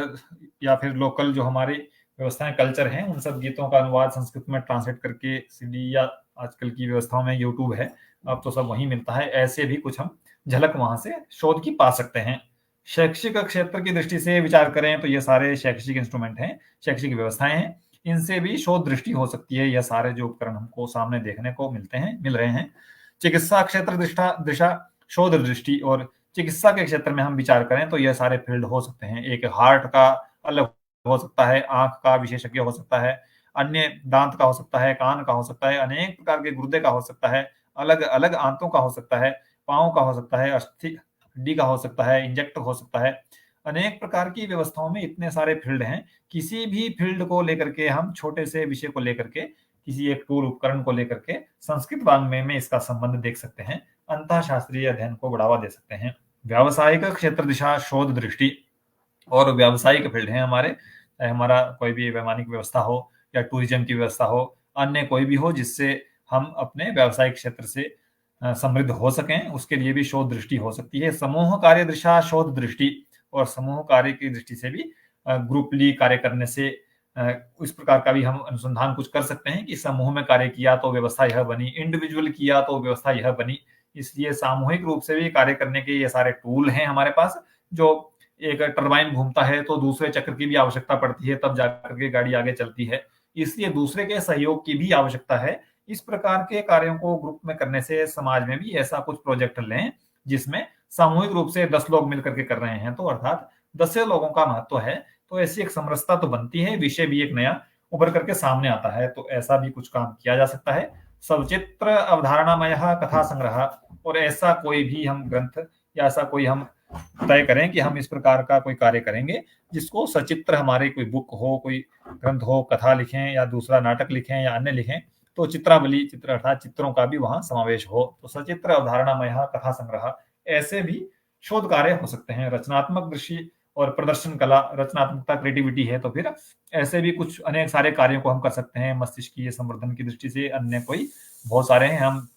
या फिर लोकल जो हमारी व्यवस्थाएं, कल्चर हैं, उन सब गीतों का अनुवाद संस्कृत में ट्रांसलेट करके सीडी, या आजकल की व्यवस्थाओं में यूट्यूब है, अब तो सब वहीं मिलता है, ऐसे भी कुछ हम झलक वहां से शोध की पा सकते हैं। शैक्षिक क्षेत्र की दृष्टि से विचार करें तो ये सारे शैक्षिक इंस्ट्रूमेंट हैं, शैक्षिक व्यवस्थाएं हैं, इनसे भी शोध दृष्टि हो सकती है। यह सारे जो उपकरण हमको सामने देखने को मिल रहे हैं। चिकित्सा क्षेत्र दिशा शोध दृष्टि, और चिकित्सा के क्षेत्र में हम विचार करें तो यह सारे फील्ड हो सकते हैं। एक हार्ट का अलग हो सकता है, आंख का विशेषज्ञ हो सकता है, अन्य दांत का हो सकता है, कान का हो सकता है, अनेक प्रकार के गुर्दे का हो सकता है, अलग अलग आंतों का हो सकता है, पांव का हो सकता है, अस्थि हड्डी का हो सकता है, इंजेक्ट हो सकता है। अनेक प्रकार की व्यवस्थाओं में इतने सारे फील्ड हैं। किसी भी फील्ड को लेकर के हम, छोटे से विषय को लेकर के, किसी एक टूल उपकरण को लेकर के संस्कृत वाङ्मय में इसका संबंध देख सकते हैं, अंतः शास्त्रीय अध्ययन को बढ़ावा दे सकते हैं। व्यावसायिक क्षेत्र दिशा शोध दृष्टि, और व्यावसायिक फील्ड है हमारे, हमारा कोई भी वैमानिक व्यवस्था हो, या टूरिज्म की व्यवस्था हो, अन्य कोई भी हो, जिससे हम अपने व्यावसायिक क्षेत्र से समृद्ध हो सकें, उसके लिए भी शोध दृष्टि हो सकती है। समूह कार्य दिशा शोध दृष्टि, और समूह कार्य की दृष्टि से भी ग्रुपली कार्य करने से इस प्रकार का भी हम अनुसंधान कुछ कर सकते हैं कि समूह में कार्य किया तो व्यवस्था यह बनी, इंडिविजुअल किया तो व्यवस्था यह बनी। इसलिए सामूहिक रूप से भी कार्य करने के ये सारे टूल हैं हमारे पास। जो एक टरबाइन घूमता है तो दूसरे चक्र की भी आवश्यकता पड़ती है, तब जाकर के गाड़ी आगे चलती है, इसलिए दूसरे के सहयोग की भी आवश्यकता है। इस प्रकार के कार्यों को ग्रुप में करने से समाज में भी ऐसा कुछ प्रोजेक्ट लें जिसमें सामूहिक रूप से 10 लोग मिलकर के कर रहे हैं, तो अर्थात 10 लोगों का महत्व है, तो ऐसी एक समरसता तो बनती है, विषय भी एक नया उभर करके सामने आता है। तो ऐसा भी कुछ काम किया जा सकता है। सचित्र अवधारणामय कथा संग्रह, और ऐसा कोई भी हम ग्रंथ, या ऐसा कोई हम तय करें कि हम इस प्रकार का कोई कार्य करेंगे जिसको सचित्र, हमारे कोई बुक हो, कोई ग्रंथ हो, कथा लिखें या दूसरा नाटक लिखें या अन्य लिखें, तो चित्रावली, चित्र अर्थात चित्रों का भी वहां समावेश हो। तो सचित्र अवधारणामय कथा संग्रह, ऐसे भी शोध कार्य हो सकते हैं। रचनात्मक दृष्टि और प्रदर्शन कला, रचनात्मकता क्रिएटिविटी है, तो फिर ऐसे भी कुछ अनेक सारे कार्यों को हम कर सकते हैं मस्तिष्कीय संवर्धन की दृष्टि से। अन्य कोई बहुत सारे हैं, हम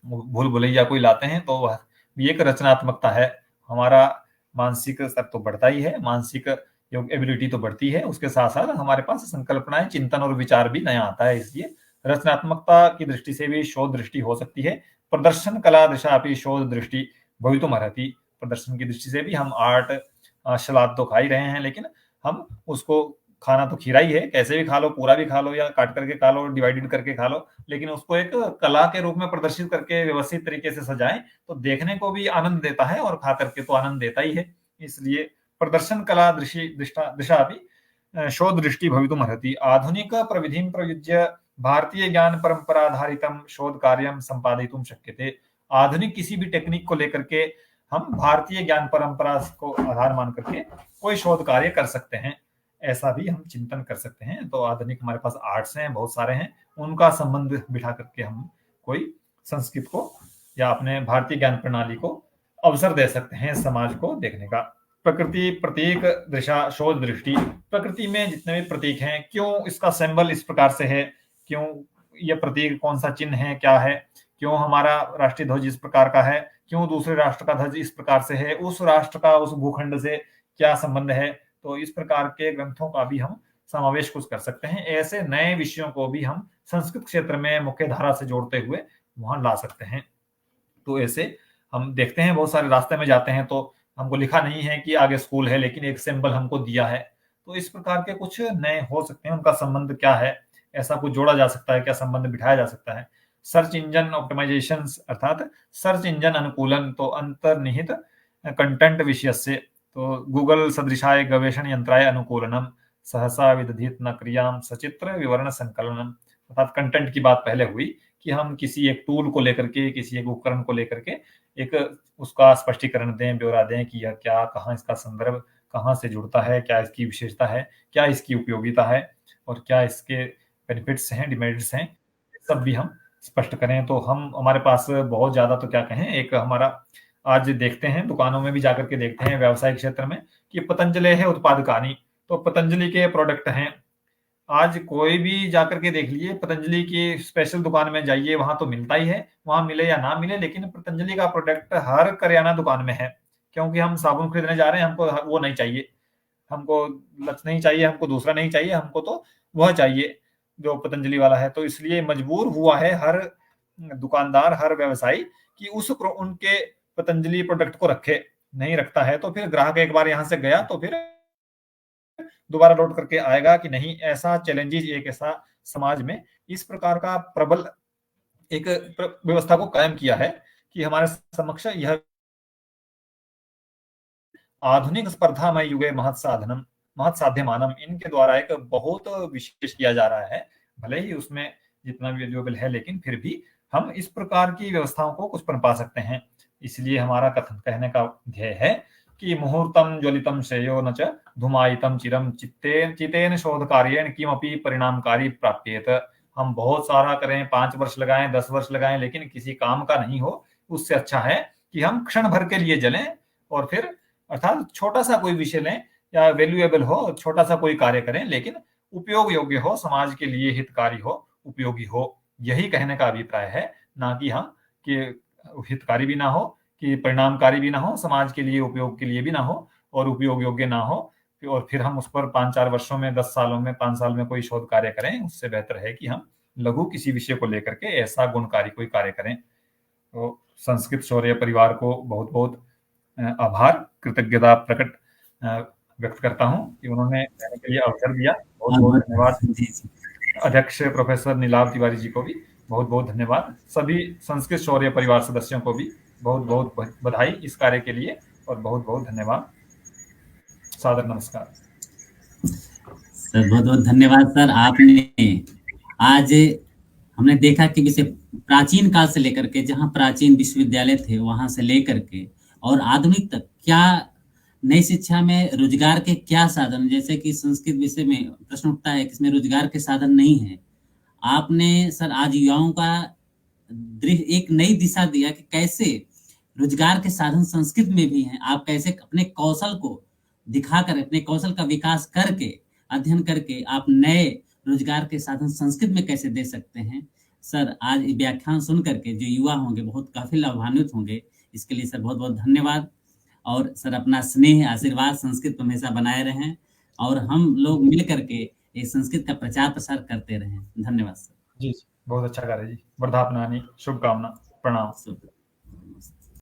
भूल भुलैया कोई लाते हैं तो वह भी एक रचनात्मकता है। हमारा मानसिक स्तर तो बढ़ता ही है, मानसिक एबिलिटी तो बढ़ती है, उसके साथ साथ हमारे पास संकल्पनाएं, चिंतन और विचार भी नया आता है। इसलिए रचनात्मकता की दृष्टि से भी शोध दृष्टि हो सकती है। प्रदर्शन कला दिशा भी शोध दृष्टि भवितुमर्हति, प्रदर्शन की दृष्टि से भी हम आर्ट, सलाद तो खा ही रहे हैं, लेकिन हम उसको, खाना तो खीरा ही है, कैसे भी खा लो, पूरा भी खा लो या काट करके खा लो, डिवाइडेड करके खा लो, लेकिन उसको एक कला के रूप में प्रदर्शित करके व्यवस्थित तरीके से सजाएं तो देखने को भी आनंद देता है और खा करके तो आनंद देता ही है। इसलिए प्रदर्शन कला दिशा भी शोध दृष्टि भवितुमर्हति। आधुनिक प्रविधिं प्रयुज्य भारतीय ज्ञान परंपराधारितम शोध कार्यम संपादितुं शक्यते। आधुनिक किसी भी टेक्निक को लेकर के हम भारतीय ज्ञान परंपरा को आधार मान करके कोई शोध कार्य कर सकते हैं, ऐसा भी हम चिंतन कर सकते हैं। तो आधुनिक हमारे पास आर्ट्स हैं, बहुत सारे हैं, उनका संबंध बिठा करके हम कोई संस्कृत को या अपने भारतीय ज्ञान प्रणाली को अवसर दे सकते हैं समाज को देखने का। प्रकृति प्रतीक दिशा शोध दृष्टि, प्रकृति में जितने भी प्रतीक हैं, क्यों इसका सिंबल इस प्रकार से है, क्यों यह प्रतीक, कौन सा चिन्ह है, क्या है, क्यों हमारा राष्ट्रीय ध्वज इस प्रकार का है, क्यों दूसरे राष्ट्र का ध्वज इस प्रकार से है, उस राष्ट्र का उस भूखंड से क्या संबंध है। तो इस प्रकार के ग्रंथों का भी हम समावेश कुछ कर सकते हैं। ऐसे नए विषयों को भी हम संस्कृत क्षेत्र में मुख्य धारा से जोड़ते हुए वहां ला सकते हैं। तो ऐसे हम देखते हैं, बहुत सारे रास्ते में जाते हैं तो हमको लिखा नहीं है कि आगे स्कूल है, लेकिन एक सिंबल हमको दिया है। तो इस प्रकार के कुछ नए हो सकते हैं, उनका संबंध क्या है, ऐसा कुछ जोड़ा जा सकता है क्या, संबंध बिठाया जा सकता है। सर्च इंजन ऑप्टिमाइजेशन अर्थात सर्च इंजन अनुकूलन तो अंतर्निहित कंटेंट विषयस्य तो गूगल सदृशाय गवेषण यंत्राय अनुकूलनम सहसा विदधित न क्रियाम सचित्र विवरण संकलनम। अर्थात कंटेंट की बात पहले हुई कि हम किसी एक टूल को लेकर के, किसी एक उपकरण को लेकर के एक उसका स्पष्टीकरण दें, ब्यौरा दें कि यह क्या, कहाँ इसका संदर्भ कहाँ से जुड़ता है, क्या इसकी विशेषता है, क्या इसकी उपयोगिता है और क्या इसके बेनिफिट्स हैं, डिमेरिट्स हैं, सब भी हम स्पष्ट करें। तो हम हमारे पास बहुत ज्यादा तो क्या कहें, एक हमारा आज देखते हैं दुकानों में भी जाकर के देखते हैं व्यावसायिक क्षेत्र में कि पतंजलि है उत्पादकानी, तो पतंजलि के प्रोडक्ट हैं। आज कोई भी जाकर के देख लीजिए, पतंजलि की स्पेशल दुकान में जाइए, वहां तो मिलता ही है, वहां मिले या ना मिले, लेकिन पतंजलि का प्रोडक्ट हर करियाना दुकान में है। क्योंकि हम साबुन खरीदने जा रहे हैं, हमको वो नहीं चाहिए, हमको लक्स नहीं चाहिए, हमको दूसरा नहीं चाहिए, हमको तो वह चाहिए जो पतंजलि वाला है। तो इसलिए मजबूर हुआ है हर दुकानदार, हर व्यवसायी कि उनके पतंजलि प्रोडक्ट को रखे। नहीं रखता है तो फिर ग्राहक एक बार यहां से गया तो फिर दोबारा लौट करके आएगा कि नहीं। ऐसा चैलेंजेस एक ऐसा समाज में इस प्रकार का प्रबल एक व्यवस्था को कायम किया है कि हमारे समक्ष यह आधुनिक स्पर्धा में युगे महत साधनम महत साध्यमानम इनके द्वारा एक बहुत विशेष किया जा रहा है। भले ही उसमें जितना भी वैल्यूएबल है, लेकिन फिर भी हम इस प्रकार की व्यवस्थाओं को कुछ पा सकते हैं। इसलिए हमारा कथन कहने का ध्येय है कि मुहूर्तम ज्वलितम श्रेयो न च धुमायितम चिरम चितेन शोध कार्येण किमपि परिणामकारी प्राप्येत। हम बहुत सारा करें, 5 वर्ष लगाएं, 10 वर्ष लगाएं, लेकिन किसी काम का नहीं हो, उससे अच्छा है कि हम क्षण भर के लिए जलें और फिर अर्थात छोटा सा कोई विषय लें या वैल्यूएबल हो, छोटा सा कोई कार्य करें, लेकिन उपयोग योग्य हो, समाज के लिए हितकारी हो, उपयोगी हो। यही कहने का अभिप्राय है, ना कि हम कि हितकारी भी ना हो, कि परिणामकारी भी ना हो, समाज के लिए उपयोग के लिए भी ना हो और उपयोग योग्य ना हो, और फिर हम उस पर 5-4 वर्षों में, 10 सालों में, 5 साल में कोई शोध कार्य करें। उससे बेहतर है कि हम लघु किसी विषय को लेकर के ऐसा गुणकारी कोई कार्य करें। तो संस्कृत शौर्य परिवार को बहुत बहुत आभार, कृतज्ञता प्रकट व्यक्त करता हूं कि उन्होंने कहने के लिए अवसर दिया। बहुत बहुत धन्यवाद। अध्यक्ष प्रोफेसर नीलाभ तिवारी जी को भी बहुत बहुत धन्यवाद। सभी संस्कृत शौर्य परिवार सदस्यों को भी बहुत बहुत बधाई इस कार्य के लिए और बहुत बहुत धन्यवाद। सादर नमस्कार सर। बहुत बहुत धन्यवाद सर। आपने आज हमने देखा कि जैसे प्राचीन काल से लेकर के, जहाँ प्राचीन विश्वविद्यालय थे वहां से लेकर के और आधुनिक तक, क्या नई शिक्षा में रोजगार के क्या साधन, जैसे कि संस्कृत विषय में प्रश्न उठता है कि इसमें रोजगार के साधन नहीं है। आपने सर आज युवाओं का एक नई दिशा दिया कि कैसे रोजगार के साधन संस्कृत में भी हैं। आप कैसे अपने कौशल को दिखाकर, अपने कौशल का विकास करके, अध्ययन करके आप नए रोजगार के साधन संस्कृत में कैसे दे सकते हैं। सर आज व्याख्यान सुन करके जो युवा होंगे बहुत काफी लाभान्वित होंगे। इसके लिए सर बहुत बहुत धन्यवाद। और सर अपना स्नेह आशीर्वाद संस्कृत पर हमेशा बनाए रहें और हम लोग मिल करके ये संस्कृत का प्रचार प्रसार करते रहें। धन्यवाद सर। जी, बहुत अच्छा कार्य जी। वर्धापनानि, शुभकामना, प्रणाम।